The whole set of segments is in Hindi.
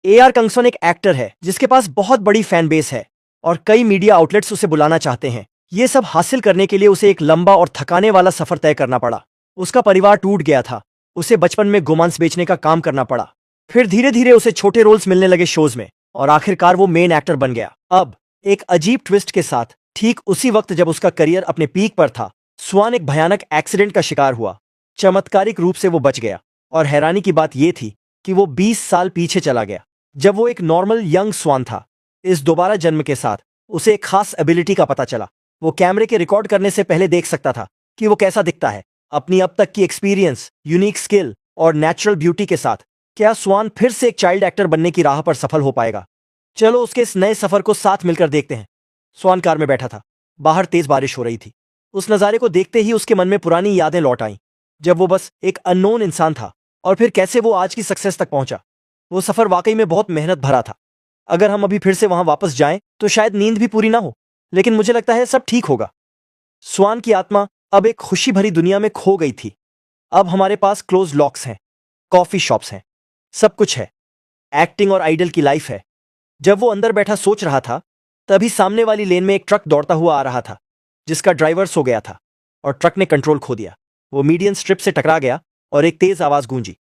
AR कंगसन एक एक्टर है जिसके पास बहुत बड़ी फैन बेस है और कई मीडिया आउटलेट्स उसे बुलाना चाहते हैं। ये सब हासिल करने के लिए उसे एक लंबा और थकाने वाला सफर तय करना पड़ा। उसका परिवार टूट गया था, उसे बचपन में गोमांस बेचने का काम करना पड़ा, फिर धीरे धीरे उसे छोटे रोल्स मिलने लगे शोज में और आखिरकार वो मेन एक्टर बन गया। अब एक अजीब ट्विस्ट के साथ ठीक उसी वक्त जब उसका करियर अपने पीक पर था, स्वान एक भयानक एक्सीडेंट का शिकार हुआ। चमत्कारिक रूप से वो बच गया और हैरानी की बात यह थी कि वो 20 साल पीछे चला गया जब वो एक नॉर्मल यंग स्वान था। इस दोबारा जन्म के साथ उसे एक खास एबिलिटी का पता चला। वो कैमरे के रिकॉर्ड करने से पहले देख सकता था कि वो कैसा दिखता है। अपनी अब तक की एक्सपीरियंस, यूनिक स्किल और नेचुरल ब्यूटी के साथ क्या स्वान फिर से एक चाइल्ड एक्टर बनने की राह पर सफल हो पाएगा? चलो उसके इस नए सफर को साथ मिलकर देखते हैं। स्वान कार में बैठा था, बाहर तेज बारिश हो रही थी। उस नज़ारे को देखते ही उसके मन में पुरानी यादें लौट आईं, जब वो बस एक अननोन इंसान था और फिर कैसे वो आज की सक्सेस तक पहुंचा। वो सफर वाकई में बहुत मेहनत भरा था। अगर हम अभी फिर से वहां वापस जाएं तो शायद नींद भी पूरी ना हो, लेकिन मुझे लगता है सब ठीक होगा। स्वान की आत्मा अब एक खुशी भरी दुनिया में खो गई थी। अब हमारे पास क्लोज लॉक्स हैं, कॉफी शॉप्स हैं, सब कुछ है। एक्टिंग और आइडल की लाइफ है। जब वो अंदर बैठा सोच रहा था, तभी सामने वाली लेन में एक ट्रक दौड़ता हुआ आ रहा था, जिसका ड्राइवर सो गया था और ट्रक ने कंट्रोल खो दिया। वो मीडियन स्ट्रिप से टकरा गया और एक तेज आवाज गूंजी।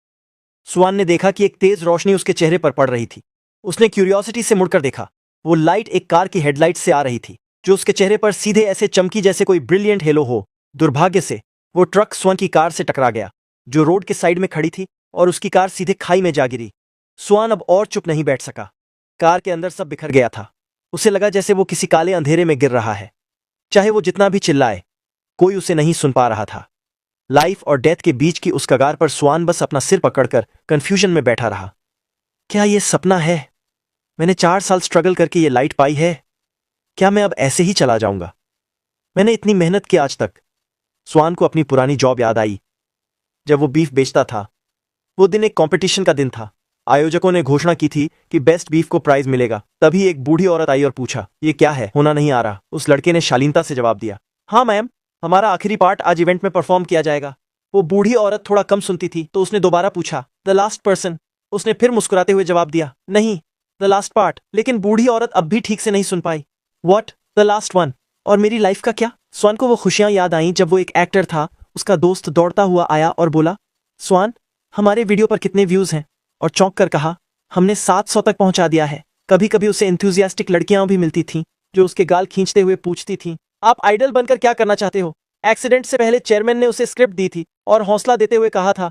स्वान ने देखा कि एक तेज रोशनी उसके चेहरे पर पड़ रही थी। उसने क्यूरियोसिटी से मुड़कर देखा। वो लाइट एक कार की हेडलाइट से आ रही थी, जो उसके चेहरे पर सीधे ऐसे चमकी जैसे कोई ब्रिलियंट हेलो हो। दुर्भाग्य से वो ट्रक स्वान की कार से टकरा गया, जो रोड के साइड में खड़ी थी, और उसकी कार सीधे खाई में जा गिरी। स्वान अब और चुप नहीं बैठ सका। कार के अंदर सब बिखर गया था। उसे लगा जैसे वो किसी काले अंधेरे में गिर रहा है। चाहे वो जितना भी चिल्लाए, कोई उसे नहीं सुन पा रहा था। लाइफ और डेथ के बीच की उस कगार पर स्वान बस अपना सिर पकड़कर कंफ्यूजन में बैठा रहा। क्या ये सपना है? मैंने 4 साल स्ट्रगल करके ये लाइट पाई है। क्या मैं अब ऐसे ही चला जाऊंगा? मैंने इतनी मेहनत की आज तक। स्वान को अपनी पुरानी जॉब याद आई, जब वो बीफ बेचता था। वो दिन एक कंपटीशन का दिन था। आयोजकों ने घोषणा की थी कि बेस्ट बीफ को प्राइज मिलेगा। तभी एक बूढ़ी औरत आई और पूछा, ये क्या है? होना नहीं आ रहा। उस लड़के ने शालीनता से जवाब दिया, हाँ मैम, हमारा आखिरी पार्ट आज इवेंट में परफॉर्म किया जाएगा। वो बूढ़ी औरत थोड़ा कम सुनती थी, तो उसने दोबारा पूछा, द लास्ट पर्सन? उसने फिर मुस्कुराते हुए जवाब दिया, नहीं, द लास्ट पार्ट। लेकिन बूढ़ी औरत अब भी ठीक से नहीं सुन पाई। व्हाट? The last one? और मेरी लाइफ का क्या? स्वान को वो खुशियां याद आईं जब वो एक एक्टर था। उसका दोस्त दौड़ता हुआ आया और बोला, स्वान, हमारे वीडियो पर कितने व्यूज हैं? और चौंक कर कहा, हमने 700 तक पहुंचा दिया है। कभी कभी उसे एंथुजियास्टिक लड़कियां भी मिलती थीं, जो उसके गाल खींचते हुए पूछती थीं, आप आइडल बनकर क्या करना चाहते हो? एक्सीडेंट से पहले चेयरमैन ने उसे स्क्रिप्ट दी थी और हौसला देते हुए कहा था,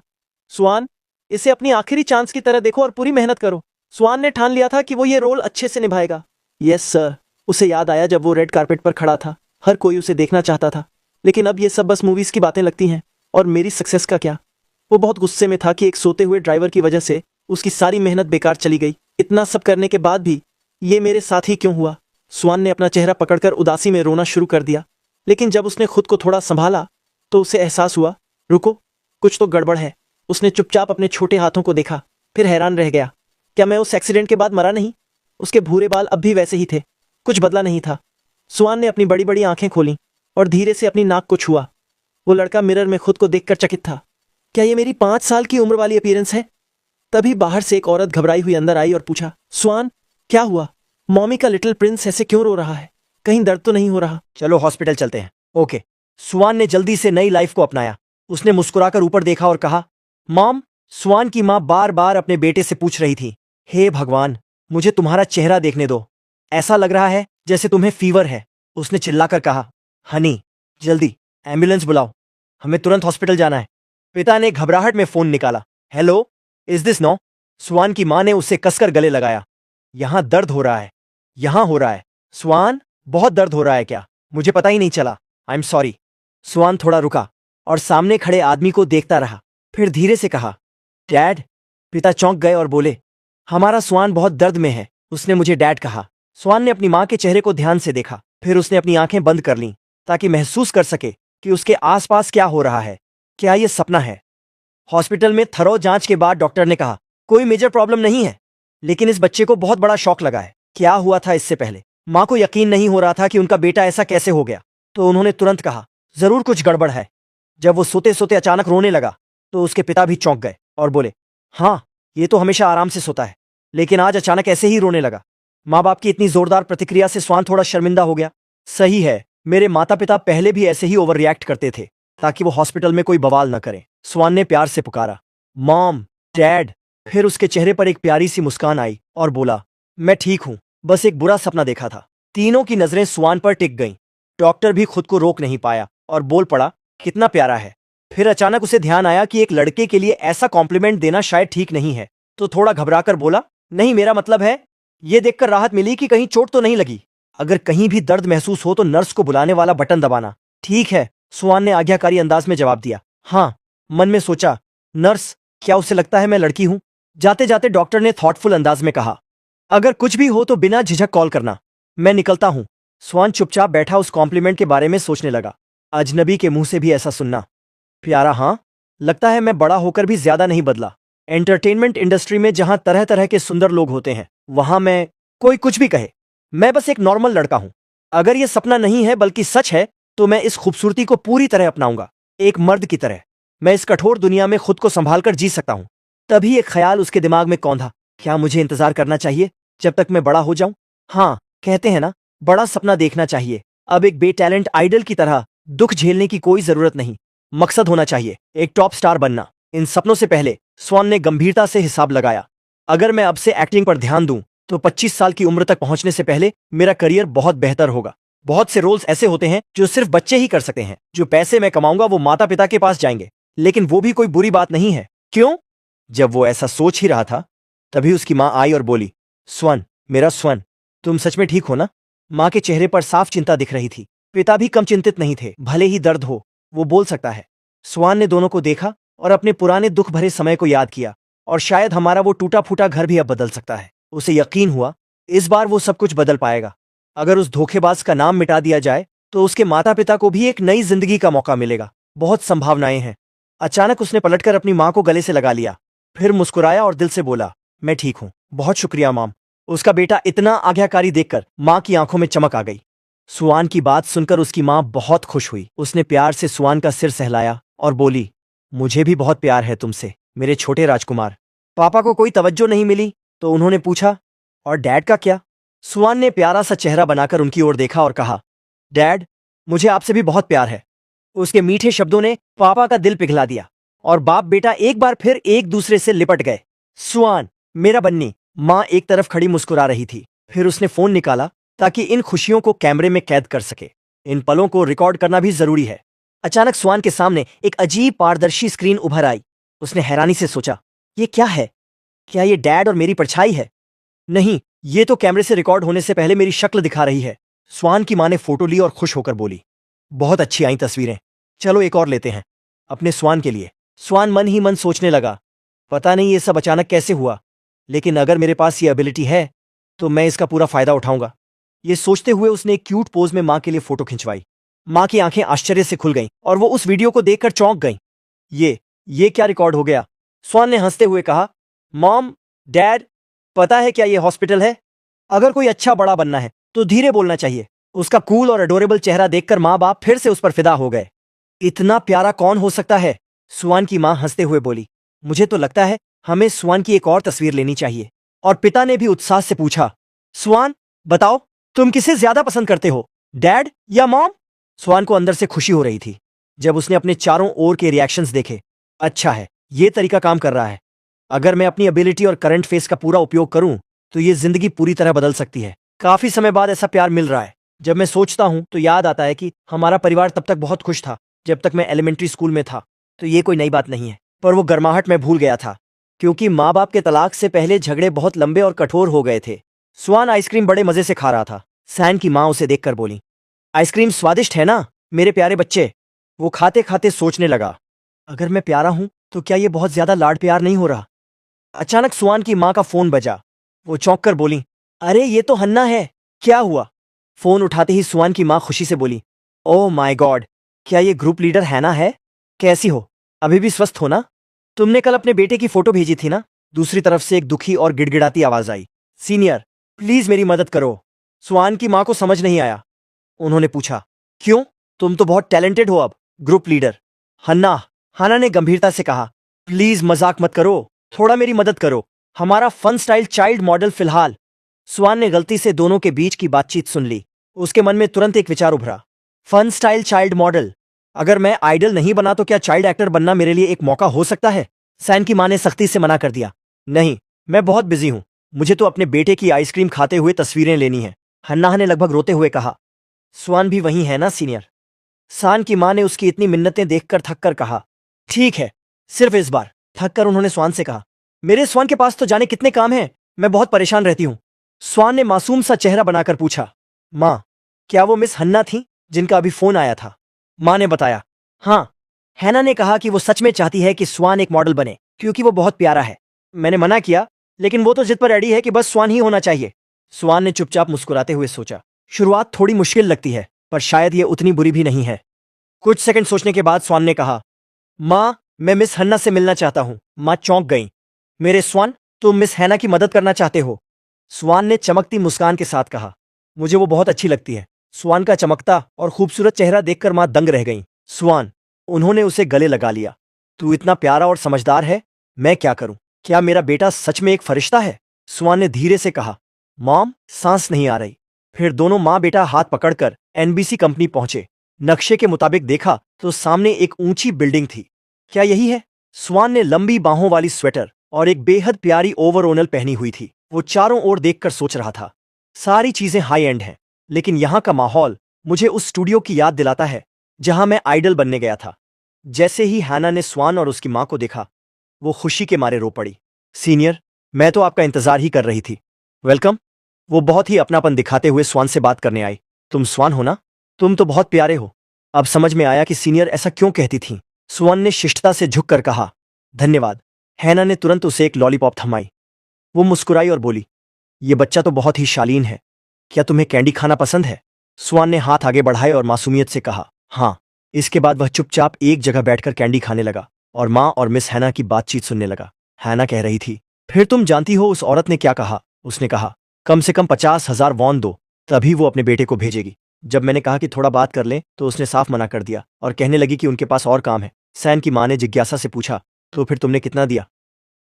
स्वान, इसे अपनी आखिरी चांस की तरह देखो और पूरी मेहनत करो। स्वान ने ठान लिया था कि वो ये रोल अच्छे से निभाएगा। Yes sir. उसे याद आया जब वो रेड कारपेट पर खड़ा था। हर कोई उसे देखना चाहता था, लेकिन अब ये सब बस मूवीज की बातें लगती हैं। और मेरी सक्सेस का क्या? वो बहुत गुस्से में था कि एक सोते हुए ड्राइवर की वजह से उसकी सारी मेहनत बेकार चली गई। इतना सब करने के बाद भी ये मेरे साथ ही क्यों हुआ? स्वान ने अपना चेहरा पकड़कर उदासी में रोना शुरू कर दिया। लेकिन जब उसने खुद को थोड़ा संभाला तो उसे एहसास हुआ, रुको, कुछ तो गड़बड़ है। उसने चुपचाप अपने छोटे हाथों को देखा, फिर हैरान रह गया। क्या मैं उस एक्सीडेंट के बाद मरा नहीं? उसके भूरे बाल अब भी वैसे ही थे, कुछ बदला नहीं था। स्वान ने अपनी बड़ी बड़ी आंखें खोलीं और धीरे से अपनी नाक को छुआ। वो लड़का मिरर में खुद को देखकर चकित था। क्या ये मेरी 5 साल की उम्र वाली अपीयरेंस है? तभी बाहर से एक औरत घबराई हुई अंदर आई और पूछा, स्वान, क्या हुआ? मॉमी का लिटिल प्रिंस ऐसे क्यों रो रहा है? कहीं दर्द तो नहीं हो रहा? चलो हॉस्पिटल चलते हैं। ओके। स्वान ने जल्दी से नई लाइफ को अपनाया। उसने मुस्कुराकर ऊपर देखा और कहा, मॉम। स्वान की मां बार बार अपने बेटे से पूछ रही थी, हे भगवान, मुझे तुम्हारा चेहरा देखने दो। ऐसा लग रहा है जैसे तुम्हें फीवर है। उसने चिल्लाकर कहा, हनी, जल्दी एम्बुलेंस बुलाओ, हमें तुरंत हॉस्पिटल जाना है। पिता ने घबराहट में फोन निकाला। Hello, is this no? Swan की मां ने उसे कसकर गले लगाया। यहां दर्द हो रहा है, यहां हो रहा है। स्वान, बहुत दर्द हो रहा है क्या? मुझे पता ही नहीं चला। I am sorry. स्वान थोड़ा रुका और सामने खड़े आदमी को देखता रहा, फिर धीरे से कहा, डैड। पिता चौंक गए और बोले, हमारा स्वान बहुत दर्द में है, उसने मुझे डैड कहा। स्वान ने अपनी मां के चेहरे को ध्यान से देखा, फिर उसने अपनी आंखें बंद कर लीं ताकि महसूस कर सके कि उसके आसपास क्या हो रहा है। क्या यह सपना है? हॉस्पिटल में थरो जांच के बाद डॉक्टर ने कहा, कोई मेजर प्रॉब्लम नहीं है, लेकिन इस बच्चे को बहुत बड़ा शॉक लगा है। क्या हुआ था इससे पहले? मां को यकीन नहीं हो रहा था कि उनका बेटा ऐसा कैसे हो गया, तो उन्होंने तुरंत कहा, जरूर कुछ गड़बड़ है। जब वो सोते सोते अचानक रोने लगा तो उसके पिता भी चौंक गए और बोले, हाँ, ये तो हमेशा आराम से सोता है, लेकिन आज अचानक ऐसे ही रोने लगा। माँ बाप की इतनी जोरदार प्रतिक्रिया से स्वान थोड़ा शर्मिंदा हो गया। सही है, मेरे माता पिता पहले भी ऐसे ही ओवर रिएक्ट करते थे ताकि वो हॉस्पिटल में कोई बवाल न करें। स्वान ने प्यार से पुकारा, मॉम, डैड। फिर उसके चेहरे पर एक प्यारी सी मुस्कान आई और बोला, मैं ठीक हूं, बस एक बुरा सपना देखा था। तीनों की नजरें स्वान पर टिक गईं। डॉक्टर भी खुद को रोक नहीं पाया और बोल पड़ा, कितना प्यारा है। फिर अचानक उसे ध्यान आया कि एक लड़के के लिए ऐसा कॉम्प्लीमेंट देना शायद ठीक नहीं है, तो थोड़ा घबराकर बोला, नहीं, मेरा मतलब है। ये देखकर राहत मिली कि कहीं चोट तो नहीं लगी। अगर कहीं भी दर्द महसूस हो तो नर्स को बुलाने वाला बटन दबाना। ठीक है, स्वान ने आज्ञाकारी अंदाज में जवाब दिया। हाँ, मन में सोचा, नर्स, क्या उसे लगता है मैं लड़की हूं? जाते जाते डॉक्टर ने थॉटफुल अंदाज में कहा, अगर कुछ भी हो तो बिना झिझक कॉल करना। मैं निकलता हूं। स्वान चुपचाप बैठा उस कॉम्प्लीमेंट के बारे में सोचने लगा। अजनबी के मुंह से भी ऐसा सुनना। प्यारा, हाँ, लगता है मैं बड़ा होकर भी ज्यादा नहीं बदला। एंटरटेनमेंट इंडस्ट्री में जहां तरह तरह के सुंदर लोग होते हैं, वहां मैं, कोई कुछ भी कहे, मैं बस एक नॉर्मल लड़का हूं। अगर यह सपना नहीं है बल्कि सच है तो मैं इस खूबसूरती को पूरी तरह अपनाऊंगा, एक मर्द की तरह। मैं इस कठोर दुनिया में खुद को संभाल कर जी सकता हूं। तभी एक ख्याल उसके दिमाग में कौंधा, क्या मुझे इंतजार करना चाहिए जब तक मैं बड़ा हो जाऊं? हाँ, कहते हैं ना, बड़ा सपना देखना चाहिए। अब एक बेटैलेंट आइडल की तरह दुख झेलने की कोई जरूरत नहीं। मकसद होना चाहिए, एक टॉप स्टार बनना। इन सपनों से पहले स्वान ने गंभीरता से हिसाब लगाया। अगर मैं अब से एक्टिंग पर ध्यान दूं तो 25 साल की उम्र तक पहुंचने से पहले मेरा करियर बहुत बेहतर होगा। बहुत से रोल्स ऐसे होते हैं जो सिर्फ बच्चे ही कर सकते हैं। जो पैसे मैं कमाऊंगा वो माता पिता के पास जाएंगे, लेकिन वो भी कोई बुरी बात नहीं है। क्यों? जब वो ऐसा सोच ही रहा था तभी उसकी मां आई और बोली, स्वर्ण, मेरा स्वर्ण, तुम सच में ठीक हो ना? मां के चेहरे पर साफ चिंता दिख रही थी। पिता भी कम चिंतित नहीं थे। भले ही दर्द हो, वो बोल सकता है। स्वान ने दोनों को देखा और अपने पुराने दुख भरे समय को याद किया, और शायद हमारा वो टूटा फूटा घर भी अब बदल सकता है। उसे यकीन हुआ इस बार वो सब कुछ बदल पाएगा। अगर उस धोखेबाज का नाम मिटा दिया जाए तो उसके माता पिता को भी एक नई जिंदगी का मौका मिलेगा। बहुत संभावनाएं हैं। अचानक उसने पलटकर अपनी मां को गले से लगा लिया, फिर मुस्कुराया और दिल से बोला, मैं ठीक हूं, बहुत शुक्रिया माम। उसका बेटा इतना आज्ञाकारी देखकर मां की आंखों में चमक आ गई। सुआन की बात सुनकर उसकी मां बहुत खुश हुई। उसने प्यार से सुआन का सिर सहलाया और बोली, मुझे भी बहुत प्यार है तुमसे, मेरे छोटे राजकुमार। पापा को कोई तवज्जो नहीं मिली तो उन्होंने पूछा, और डैड का क्या? सुआन ने प्यारा सा चेहरा बनाकर उनकी ओर देखा और कहा, डैड, मुझे आपसे भी बहुत प्यार है। उसके मीठे शब्दों ने पापा का दिल पिघला दिया और बाप बेटा एक बार फिर एक दूसरे से लिपट गए। सुआन, मेरा बन्नी। मां एक तरफ खड़ी मुस्कुरा रही थी। फिर उसने फोन निकाला ताकि इन खुशियों को कैमरे में कैद कर सके। इन पलों को रिकॉर्ड करना भी जरूरी है। अचानक स्वान के सामने एक अजीब पारदर्शी स्क्रीन उभर आई। उसने हैरानी से सोचा, ये क्या है? क्या ये डैड और मेरी परछाई है? नहीं, ये तो कैमरे से रिकॉर्ड होने से पहले मेरी शक्ल दिखा रही है। स्वान की मां ने फोटो ली और खुश होकर बोली, बहुत अच्छी आई तस्वीरें, चलो एक और लेते हैं, अपने स्वान के लिए। स्वान मन ही मन सोचने लगा, पता नहीं ये सब अचानक कैसे हुआ, लेकिन अगर मेरे पास ये एबिलिटी है तो मैं इसका पूरा फायदा उठाऊंगा। ये सोचते हुए उसने एक क्यूट पोज में मां के लिए फोटो खिंचवाई। मां की आंखें आश्चर्य से खुल गईं और वो उस वीडियो को देखकर चौंक गईं। ये क्या रिकॉर्ड हो गया? स्वान ने हंसते हुए कहा, मॉम, डैड, पता है क्या ये हॉस्पिटल है? अगर कोई अच्छा बड़ा बनना है तो धीरे बोलना चाहिए। उसका कूल और अडोरेबल चेहरा देखकर माँ बाप फिर से उस पर फिदा हो गए। इतना प्यारा कौन हो सकता है? स्वान की मां हंसते हुए बोली, मुझे तो लगता है हमें स्वान की एक और तस्वीर लेनी चाहिए। और पिता ने भी उत्साह से पूछा, स्वान, बताओ तुम किसे ज्यादा पसंद करते हो, डैड या मॉम? स्वान को अंदर से खुशी हो रही थी जब उसने अपने चारों ओर के रिएक्शंस देखे। अच्छा है, ये तरीका काम कर रहा है। अगर मैं अपनी एबिलिटी और करंट फेस का पूरा उपयोग करूं तो ये जिंदगी पूरी तरह बदल सकती है। काफी समय बाद ऐसा प्यार मिल रहा है। जब मैं सोचता हूं तो याद आता है कि हमारा परिवार तब तक बहुत खुश था जब तक मैं एलिमेंट्री स्कूल में था। तो ये कोई नई बात नहीं है, पर वो गर्माहट में भूल गया था क्योंकि माँ बाप के तलाक से पहले झगड़े बहुत लंबे और कठोर हो गए थे। स्वान आइसक्रीम बड़े मजे से खा रहा था। सैन की माँ उसे देखकर बोली, आइसक्रीम स्वादिष्ट है ना मेरे प्यारे बच्चे? वो खाते खाते सोचने लगा, अगर मैं प्यारा हूं तो क्या ये बहुत ज्यादा लाड प्यार नहीं हो रहा? अचानक स्वान की माँ का फोन बजा। वो चौंक कर बोली, अरे ये तो हन्ना है, क्या हुआ? फोन उठाते ही स्वान की माँ खुशी से बोली, ओह माय गॉड, क्या ये ग्रुप लीडर हैना है? कैसी हो? अभी भी स्वस्थ हो ना? तुमने कल अपने बेटे की फोटो भेजी थी ना? दूसरी तरफ से एक दुखी और गिड़गिड़ाती आवाज आई, सीनियर, प्लीज मेरी मदद करो। स्वान की माँ को समझ नहीं आया। उन्होंने पूछा, क्यों? तुम तो बहुत टैलेंटेड हो अब, ग्रुप लीडर। हन्ना ने गंभीरता से कहा, प्लीज मजाक मत करो, थोड़ा मेरी मदद करो। हमारा फन स्टाइल चाइल्ड मॉडल फिलहाल। स्वान ने गलती से दोनों के बीच की बातचीत सुन ली। उसके मन में तुरंत एक विचार उभरा, फन स्टाइल चाइल्ड मॉडल। अगर मैं आइडल नहीं बना तो क्या चाइल्ड एक्टर बनना मेरे लिए एक मौका हो सकता है? सैन की मां ने सख्ती से मना कर दिया। नहीं, मैं बहुत बिजी हूं, मुझे तो अपने बेटे की आइसक्रीम खाते हुए तस्वीरें लेनी है, हन्नाह ने लगभग रोते हुए कहा। स्वान भी वही है ना सीनियर? सान की मां ने उसकी इतनी मिन्नतें देखकर थककर कहा। ठीक है, सिर्फ इस बार। थककर उन्होंने स्वान से कहा, मेरे स्वान के पास तो जाने कितने काम हैं, मैं बहुत परेशान रहती हूं। स्वान ने मासूम सा चेहरा बनाकर पूछा, मां, क्या वो मिस हन्ना थी जिनका अभी फोन आया था? मां ने बताया। हाँ, हैना ने कहा कि वो सच में चाहती है कि स्वान एक मॉडल बने क्योंकि वो बहुत प्यारा है। मैंने मना किया, लेकिन वो तो जिद पर अड़ी है कि बस स्वान ही होना चाहिए। स्वान ने चुपचाप मुस्कुराते हुए सोचा, शुरुआत थोड़ी मुश्किल लगती है, पर शायद ये उतनी बुरी भी नहीं है। कुछ सेकंड सोचने के बाद स्वान ने कहा, मां, मैं मिस हन्ना से मिलना चाहता हूं। मां चौंक गई। मेरे स्वान, तुम मिस हैना की मदद करना चाहते हो? स्वान ने चमकती मुस्कान के साथ कहा। मुझे वो बहुत अच्छी लगती है। स्वान का चमकता और खूबसूरत चेहरा देखकर मां दंग रह गईं। स्वान, उन्होंने उसे गले लगा लिया। तू इतना प्यारा और समझदार है, मैं क्या करूं? क्या मेरा बेटा सच में एक फरिश्ता है? स्वान ने धीरे से कहा। मॉम, सांस नहीं आ रही। फिर दोनों मां बेटा हाथ पकड़कर एनबीसी कंपनी पहुंचे। नक्शे के मुताबिक देखा तो सामने एक ऊंची बिल्डिंग थी। क्या यही है? स्वान ने लंबी बाहों वाली स्वेटर और एक बेहद प्यारी ओवरऑल पहनी हुई थी। वो चारों ओर देखकर सोच रहा था, सारी चीजें हाई एंड हैं, लेकिन यहां का माहौल मुझे उस स्टूडियो की याद दिलाता है जहां मैं आइडल बनने गया था। जैसे ही हैना ने स्वान और उसकी मां को देखा, वो खुशी के मारे रो पड़ी। सीनियर, मैं तो आपका इंतजार ही कर रही थी। वेलकम। वो बहुत ही अपनापन दिखाते हुए स्वान से बात करने आई। तुम स्वान हो ना? तुम तो बहुत प्यारे हो। अब समझ में आया कि सीनियर ऐसा क्यों कहती थी। स्वान ने शिष्टता से झुककर कहा, धन्यवाद। हैना ने तुरंत उसे एक लॉलीपॉप थमाई। वो मुस्कुराई और बोली, ये बच्चा तो बहुत ही शालीन है। क्या तुम्हें कैंडी खाना पसंद है? स्वान ने हाथ आगे बढ़ाए और मासूमियत से कहा, हाँ। इसके बाद वह चुपचाप एक जगह बैठकर कैंडी खाने लगा और माँ और मिस हैना की बातचीत सुनने लगा। हैना कह रही थी, फिर तुम जानती हो उस औरत ने क्या कहा? उसने कहा, कम से कम 50,000 वॉन दो, तभी वो अपने बेटे को भेजेगी। जब मैंने कहा कि थोड़ा बात कर लें तो उसने साफ मना कर दिया और कहने लगी कि उनके पास और काम है। सैन की माँ ने जिज्ञासा से पूछा, तो फिर तुमने कितना दिया?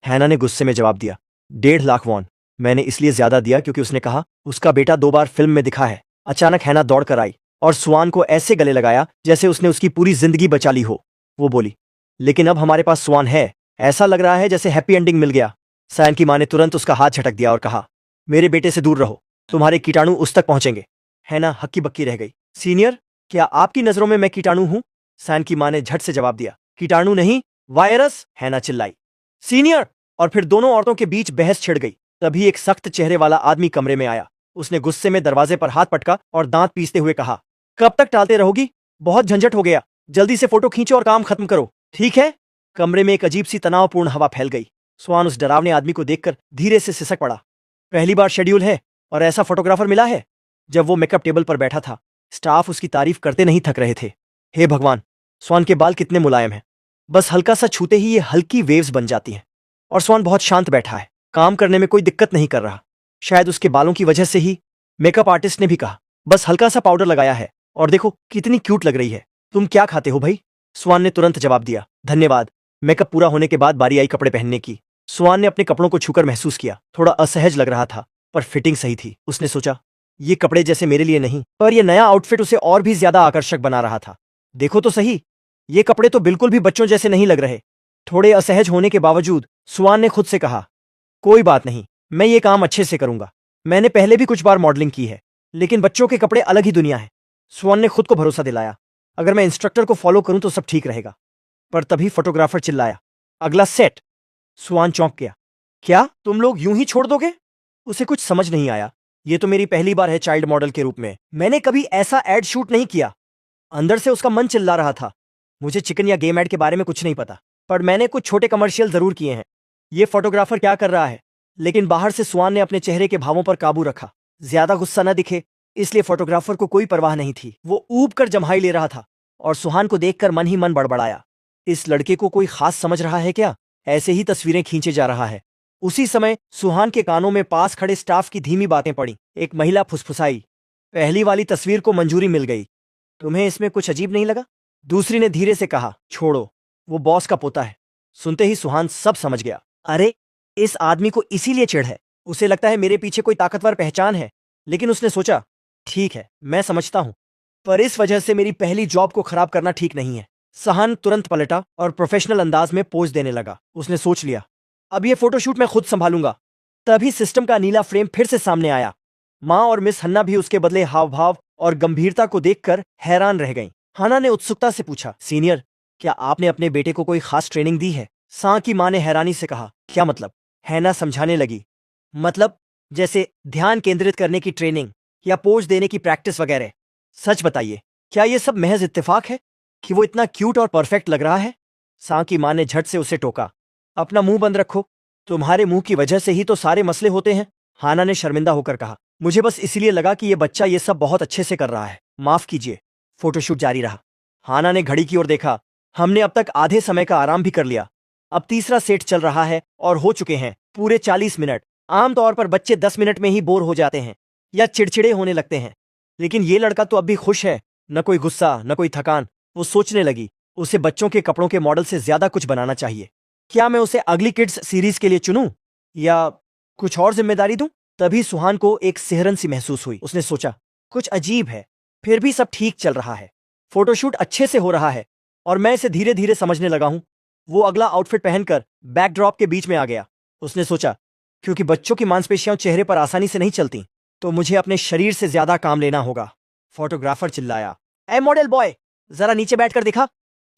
हैना ने गुस्से में जवाब दिया, 1.5 लाख वॉन। मैंने इसलिए ज्यादा दिया क्योंकि उसने कहा उसका बेटा 2 बार फिल्म में दिखा है। अचानक हैना दौड़ कर आई और स्वान को ऐसे गले लगाया जैसे उसने उसकी पूरी जिंदगी बचा ली हो। वो बोली, लेकिन अब हमारे पास स्वान है, ऐसा लग रहा है जैसे हैप्पी एंडिंग मिल गया। सैन की माँ ने तुरंत उसका हाथ झटक दिया और कहा, मेरे बेटे से दूर रहो, तुम्हारे कीटाणु उस तक पहुंचेंगे। हैना हक्की बक्की रह गई। सीनियर, क्या आपकी नजरों में मैं कीटाणु हूं? सैन की माँ ने झट से जवाब दिया, कीटाणु नहीं, वायरस। हैना चिल्लाई। सीनियर! और फिर दोनों औरतों के बीच बहस छिड़ गई। तभी एक सख्त चेहरे वाला आदमी कमरे में आया। उसने गुस्से में दरवाजे पर हाथ पटका और दांत पीसते हुए कहा, कब तक टालते रहोगी? बहुत झंझट हो गया, जल्दी से फोटो खींचो और काम खत्म करो, ठीक है? कमरे में एक अजीब सी तनावपूर्ण हवा फैल गई। स्वान उस डरावने आदमी को देखकर धीरे से सिसक पड़ा। पहली बार शेड्यूल है और ऐसा फोटोग्राफर मिला है। जब वो मेकअप टेबल पर बैठा था, स्टाफ उसकी तारीफ करते नहीं थक रहे थे। हे भगवान, स्वान के बाल कितने मुलायम हैं। बस हल्का सा छूते ही ये हल्की वेव्स बन जाती हैं। और स्वान बहुत शांत बैठा है, काम करने में कोई दिक्कत नहीं कर रहा। शायद उसके बालों की वजह से ही। मेकअप आर्टिस्ट ने भी कहा, बस हल्का सा पाउडर लगाया है और देखो कितनी क्यूट लग रही है। तुम क्या खाते हो भाई? स्वान ने तुरंत जवाब दिया, धन्यवाद। मेकअप पूरा होने के बाद बारी आई कपड़े पहनने की। स्वान ने अपने कपड़ों को छूकर महसूस किया, थोड़ा असहज लग रहा था, पर फिटिंग सही थी। उसने सोचा, ये कपड़े जैसे मेरे लिए नहीं, पर यह नया आउटफिट उसे और भी ज्यादा आकर्षक बना रहा था। देखो तो सही, ये कपड़े तो बिल्कुल भी बच्चों जैसे नहीं लग रहे। थोड़े असहज होने के बावजूद स्वान ने खुद से कहा, कोई बात नहीं, मैं ये काम अच्छे से करूंगा। मैंने पहले भी कुछ बार मॉडलिंग की है, लेकिन बच्चों के कपड़े अलग ही दुनिया है। स्वान ने खुद को भरोसा दिलाया, अगर मैं इंस्ट्रक्टर को फॉलो करूं तो सब ठीक रहेगा। पर तभी फोटोग्राफर चिल्लाया, अगला सेट। स्वान चौंक गया, क्या तुम लोग यूं ही छोड़ दोगे? उसे कुछ समझ नहीं आया। ये तो मेरी पहली बार है चाइल्ड मॉडल के रूप में, मैंने कभी ऐसा एड शूट नहीं किया। अंदर से उसका मन चिल्ला रहा था, मुझे चिकन या गेम एड के बारे में कुछ नहीं पता, पर मैंने कुछ छोटे कमर्शियल जरूर किए हैं। ये फोटोग्राफर क्या कर रहा है? लेकिन बाहर से स्वान ने अपने चेहरे के भावों पर काबू रखा, ज्यादा गुस्सा न दिखे, इसलिए फोटोग्राफर को कोई परवाह नहीं थी। वो ऊब कर जम्हाई ले रहा था और सुहान को देखकर मन ही मन बड़बड़ाया, इस लड़के को कोई खास समझ रहा है क्या? ऐसे ही तस्वीरें खींचे जा रहा है। उसी समय सुहान के कानों में पास खड़े स्टाफ की धीमी बातें पड़ी। एक महिला फुसफुसाई, पहली वाली तस्वीर को मंजूरी मिल गई। तुम्हें इसमें कुछ अजीब नहीं लगा? दूसरी ने धीरे से कहा, छोड़ो, वो बॉस का पोता है। सुनते ही सुहान सब समझ गया। अरे, इस आदमी को इसीलिए चिढ़ है। उसे लगता है मेरे पीछे कोई ताकतवर पहचान है। लेकिन उसने सोचा, ठीक है, मैं समझता हूं, पर इस वजह से मेरी पहली जॉब को खराब करना ठीक नहीं है। सहान तुरंत पलटा और प्रोफेशनल अंदाज में पोज देने लगा। उसने सोच लिया, अब ये फोटोशूट मैं खुद संभालूंगा। तभी सिस्टम का नीला फ्रेम फिर से सामने आया। माँ और मिस हन्ना भी उसके बदले हाव भाव और गंभीरता को देखकर हैरान रह गईं। हन्ना ने उत्सुकता से पूछा, सीनियर, क्या आपने अपने बेटे को कोई खास ट्रेनिंग दी है? सा की माँ ने हैरानी से कहा, क्या मतलब? हैना समझाने लगी, मतलब जैसे ध्यान केंद्रित करने की ट्रेनिंग या पोज देने की प्रैक्टिस वगैरह। सच बताइए, क्या ये सब महज इत्तेफाक है कि वो इतना क्यूट और परफेक्ट लग रहा है? सा की माँ ने झट से उसे टोका, अपना मुंह बंद रखो, तुम्हारे मुंह की वजह से ही तो सारे मसले होते हैं। हाना ने शर्मिंदा होकर कहा, मुझे बस इसलिए लगा कि ये बच्चा ये सब बहुत अच्छे से कर रहा है, माफ कीजिए। फोटोशूट जारी रहा। हाना ने घड़ी की ओर देखा, हमने अब तक आधे समय का आराम भी कर लिया। अब तीसरा सेट चल रहा है और हो चुके हैं पूरे 40 मिनट। आमतौर पर बच्चे 10 मिनट में ही बोर हो जाते हैं या चिड़चिड़े होने लगते हैं, लेकिन ये लड़का तो अब भी खुश है, न कोई गुस्सा न कोई थकान। वो सोचने लगी, उसे बच्चों के कपड़ों के मॉडल से ज्यादा कुछ बनाना चाहिए। क्या मैं उसे अगली किड्स सीरीज के लिए चुनूं या कुछ और जिम्मेदारी दूं? तभी सुहान को एक सिहरन सी महसूस हुई। उसने सोचा, कुछ अजीब है, फिर भी सब ठीक चल रहा है, फोटोशूट अच्छे से हो रहा है और मैं इसे धीरे धीरे समझने लगा हूं। वो अगला आउटफिट पहनकर बैकड्रॉप के बीच में आ गया। उसने सोचा, क्योंकि बच्चों की मांसपेशियां चेहरे पर आसानी से नहीं चलती, तो मुझे अपने शरीर से ज्यादा काम लेना होगा। फोटोग्राफर चिल्लाया, ए मॉडल बॉय, जरा नीचे बैठकर दिखा।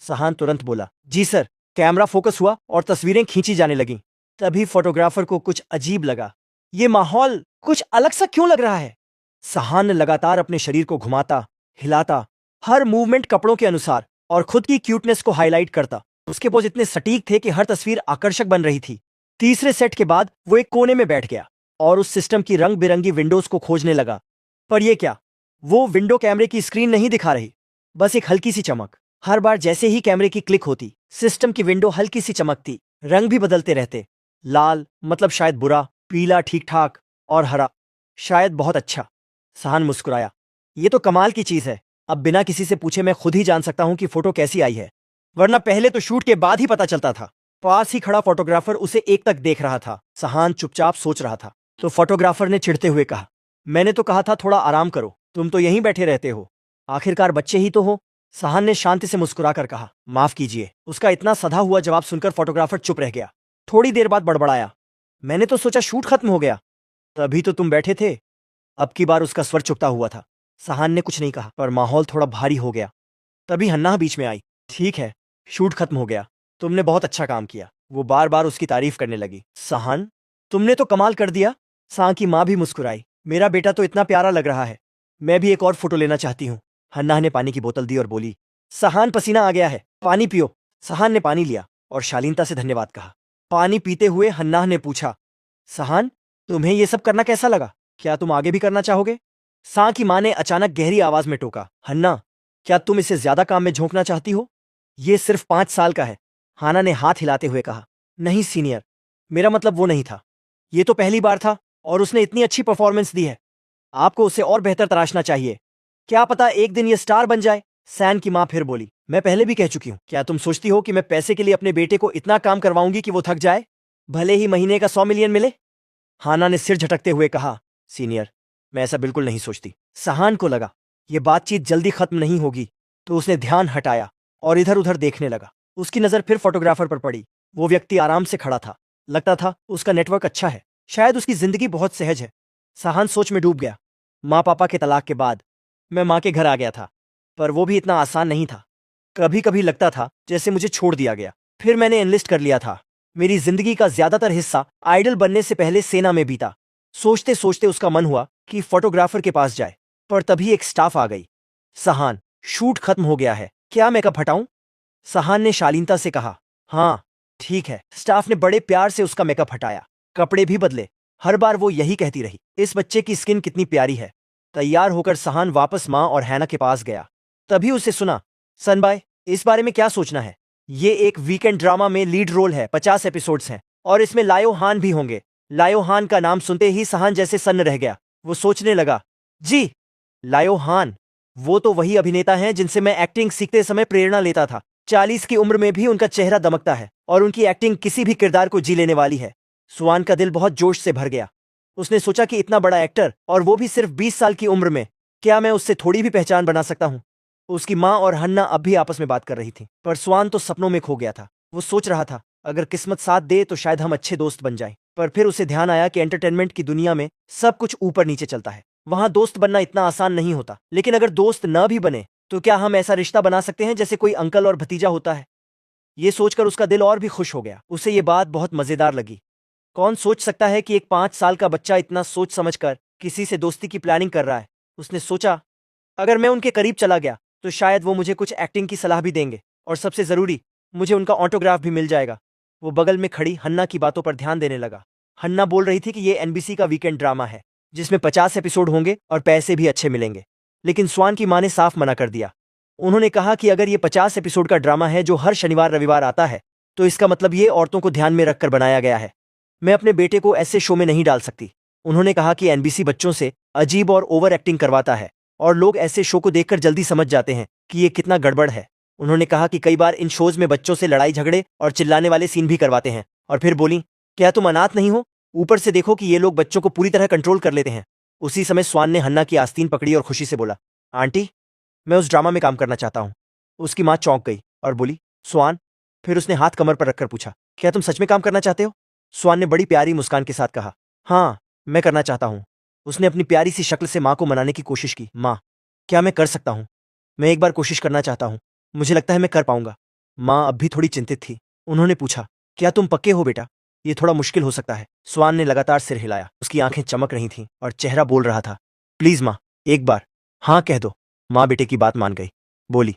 सहान तुरंत बोला, जी सर। कैमरा फोकस हुआ और तस्वीरें खींची जाने लगीं। तभी फोटोग्राफर को कुछ अजीब लगा, ये माहौल कुछ अलग सा क्यों लग रहा है? सहान ने लगातार अपने शरीर को घुमाता, हिलाता, हर मूवमेंट कपड़ों के अनुसार और खुद की क्यूटनेस को हाईलाइट करता। उसके पोज इतने सटीक थे कि हर तस्वीर आकर्षक बन रही थी। तीसरे सेट के बाद वो एक कोने में बैठ गया और उस सिस्टम की रंग बिरंगी विंडोज को खोजने लगा। पर यह क्या, वो विंडो कैमरे की स्क्रीन नहीं दिखा रही, बस एक हल्की सी चमक। हर बार जैसे ही कैमरे की क्लिक होती, सिस्टम की विंडो हल्की सी चमकती, रंग भी बदलते रहते। लाल मतलब शायद बुरा, पीला ठीक ठाक और हरा शायद बहुत अच्छा। सहान मुस्कुराया, ये तो कमाल की चीज है। अब बिना किसी से पूछे मैं खुद ही जान सकता हूं कि फोटो कैसी आई है, वरना पहले तो शूट के बाद ही पता चलता था। पास ही खड़ा फोटोग्राफर उसे एक तक देख रहा था। सहान चुपचाप सोच रहा था। तो फोटोग्राफर ने चिढ़ते हुए कहा, मैंने तो कहा था थोड़ा आराम करो, तुम तो यहीं बैठे रहते हो, आखिरकार बच्चे ही तो हो। सहान ने शांति से मुस्कुराकर कहा, माफ कीजिए। उसका इतना सधा हुआ जवाब सुनकर फोटोग्राफर चुप रह गया। थोड़ी देर बाद बड़बड़ाया, मैंने तो सोचा शूट खत्म हो गया, तभी तो तुम बैठे थे। अब की बार उसका स्वर चुकता हुआ था। सहान ने कुछ नहीं कहा, पर माहौल थोड़ा भारी हो गया। तभी हन्ना बीच में आई, ठीक है, शूट खत्म हो गया, तुमने बहुत अच्छा काम किया। वो बार बार उसकी तारीफ करने लगी। सहान, तुमने तो कमाल कर दिया। सा की माँ भी मुस्कुराई, मेरा बेटा तो इतना प्यारा लग रहा है, मैं भी एक और फोटो लेना चाहती हूँ। हन्ना ने पानी की बोतल दी और बोली, सहान पसीना आ गया है, पानी पियो। सहान ने पानी लिया और शालीनता से धन्यवाद कहा। पानी पीते हुए हन्ना ने पूछा, सहान, तुम्हें ये सब करना कैसा लगा? क्या तुम आगे भी करना चाहोगे? सा की माँ ने अचानक गहरी आवाज में टोका, हन्ना, क्या तुम इसे ज्यादा काम में झोंकना चाहती हो? ये सिर्फ 5 साल का है। हाना ने हाथ हिलाते हुए कहा, नहीं सीनियर, मेरा मतलब वो नहीं था। ये तो पहली बार था और उसने इतनी अच्छी परफॉर्मेंस दी है, आपको उसे और बेहतर तराशना चाहिए। क्या पता एक दिन ये स्टार बन जाए। सैन की माँ फिर बोली, मैं पहले भी कह चुकी हूँ, क्या तुम सोचती हो कि मैं पैसे के लिए अपने बेटे को इतना काम करवाऊंगी कि वो थक जाए, भले ही महीने का 100 मिलियन मिले? हाना ने सिर झटकते हुए कहा, सीनियर, मैं ऐसा बिल्कुल नहीं सोचती। सहान को लगा ये बातचीत जल्दी खत्म नहीं होगी, तो उसने ध्यान हटाया और इधर उधर देखने लगा। उसकी नजर फिर फोटोग्राफर पर पड़ी। वो व्यक्ति आराम से खड़ा था, लगता था उसका नेटवर्क अच्छा है, शायद उसकी जिंदगी बहुत सहज है। सहान सोच में डूब गया। माँ पापा के तलाक के बाद मैं माँ के घर आ गया था, पर वो भी इतना आसान नहीं था। कभी कभी लगता था जैसे मुझे छोड़ दिया गया। फिर मैंने एनलिस्ट कर लिया था। मेरी जिंदगी का ज्यादातर हिस्सा आइडल बनने से पहले सेना में बीता। सोचते सोचते उसका मन हुआ कि फोटोग्राफर के पास जाए, पर तभी एक स्टाफ आ गई। सहान, शूट खत्म हो गया है, क्या मेकअप हटाऊं? सहान ने शालीनता से कहा, हाँ ठीक है। स्टाफ ने बड़े प्यार से उसका मेकअप हटाया, कपड़े भी बदले। हर बार वो यही कहती रही, इस बच्चे की स्किन कितनी प्यारी है। तैयार होकर सहान वापस माँ और हैना के पास गया। तभी उसे सुना, सनबाई, इस बारे में क्या सोचना है? ये एक वीकेंड ड्रामा में लीड रोल है, 50 एपिसोड्स हैं और इसमें लायो हान भी होंगे। लायो हान का नाम सुनते ही सहान जैसे सन्न रह गया। वो सोचने लगा, जी, लायो हान, वो तो वही अभिनेता हैं जिनसे मैं एक्टिंग सीखते समय प्रेरणा लेता था। 40 की उम्र में भी उनका चेहरा दमकता है और उनकी एक्टिंग किसी भी किरदार को जी लेने वाली है। स्वान का दिल बहुत जोश से भर गया। उसने सोचा कि इतना बड़ा एक्टर और वो भी सिर्फ 20 साल की उम्र में, क्या मैं उससे थोड़ी भी पहचान बना सकता हूँ। उसकी माँ और हन्ना अब भी आपस में बात कर रही थी, पर स्वान तो सपनों में खो गया था। वो सोच रहा था अगर किस्मत साथ दे तो शायद हम अच्छे दोस्त बन जाएं। पर फिर उसे ध्यान आया कि एंटरटेनमेंट की दुनिया में सब कुछ ऊपर नीचे चलता है, वहां दोस्त बनना इतना आसान नहीं होता। लेकिन अगर दोस्त न भी बने तो क्या हम ऐसा रिश्ता बना सकते हैं जैसे कोई अंकल और भतीजा होता है। ये सोचकर उसका दिल और भी खुश हो गया। उसे ये बात बहुत मजेदार लगी। कौन सोच सकता है कि एक 5 साल का बच्चा इतना सोच समझकर किसी से दोस्ती की प्लानिंग कर रहा है। उसने सोचा अगर मैं उनके करीब चला गया तो शायद वो मुझे कुछ एक्टिंग की सलाह भी देंगे, और सबसे जरूरी, मुझे उनका ऑटोग्राफ भी मिल जाएगा। वो बगल में खड़ी हन्ना की बातों पर ध्यान देने लगा। हन्ना बोल रही थी कि ये एनबीसी का वीकेंड ड्रामा है जिसमें 50 एपिसोड होंगे और पैसे भी अच्छे मिलेंगे। लेकिन स्वान की माँ ने साफ मना कर दिया। उन्होंने कहा कि अगर ये 50 एपिसोड का ड्रामा है जो हर शनिवार रविवार आता है तो इसका मतलब ये औरतों को ध्यान में रखकर बनाया गया है। मैं अपने बेटे को ऐसे शो में नहीं डाल सकती। उन्होंने कहा कि एनबीसी बच्चों से अजीब और ओवर एक्टिंग करवाता है और लोग ऐसे शो को देखकर जल्दी समझ जाते हैं कि ये कितना गड़बड़ है। उन्होंने कहा कि कई बार इन शोज में बच्चों से लड़ाई झगड़े और चिल्लाने वाले सीन भी करवाते हैं। और फिर बोली, क्या तुम अनाथ नहीं हो? ऊपर से देखो कि ये लोग बच्चों को पूरी तरह कंट्रोल कर लेते हैं। उसी समय स्वान ने हन्ना की आस्तीन पकड़ी और खुशी से बोला, आंटी, मैं उस ड्रामा में काम करना चाहता हूँ। उसकी माँ चौंक गई और बोली, स्वान? फिर उसने हाथ कमर पर रखकर पूछा, क्या तुम सच में काम करना चाहते हो? स्वान ने बड़ी प्यारी मुस्कान के साथ कहा, हाँ, मैं करना चाहता हूँ। उसने अपनी प्यारी सी शक्ल से माँ को मनाने की कोशिश की। माँ, क्या मैं कर सकता हूँ? मैं एक बार कोशिश करना चाहता हूँ, मुझे लगता है मैं कर पाऊंगा। माँ अब भी थोड़ी चिंतित थी। उन्होंने पूछा, क्या तुम पक्के हो बेटा? ये थोड़ा मुश्किल हो सकता है। स्वान ने लगातार सिर हिलाया। उसकी आंखें चमक रही थीं और चेहरा बोल रहा था, प्लीज माँ, एक बार हाँ कह दो। माँ बेटे की बात मान गई। बोली,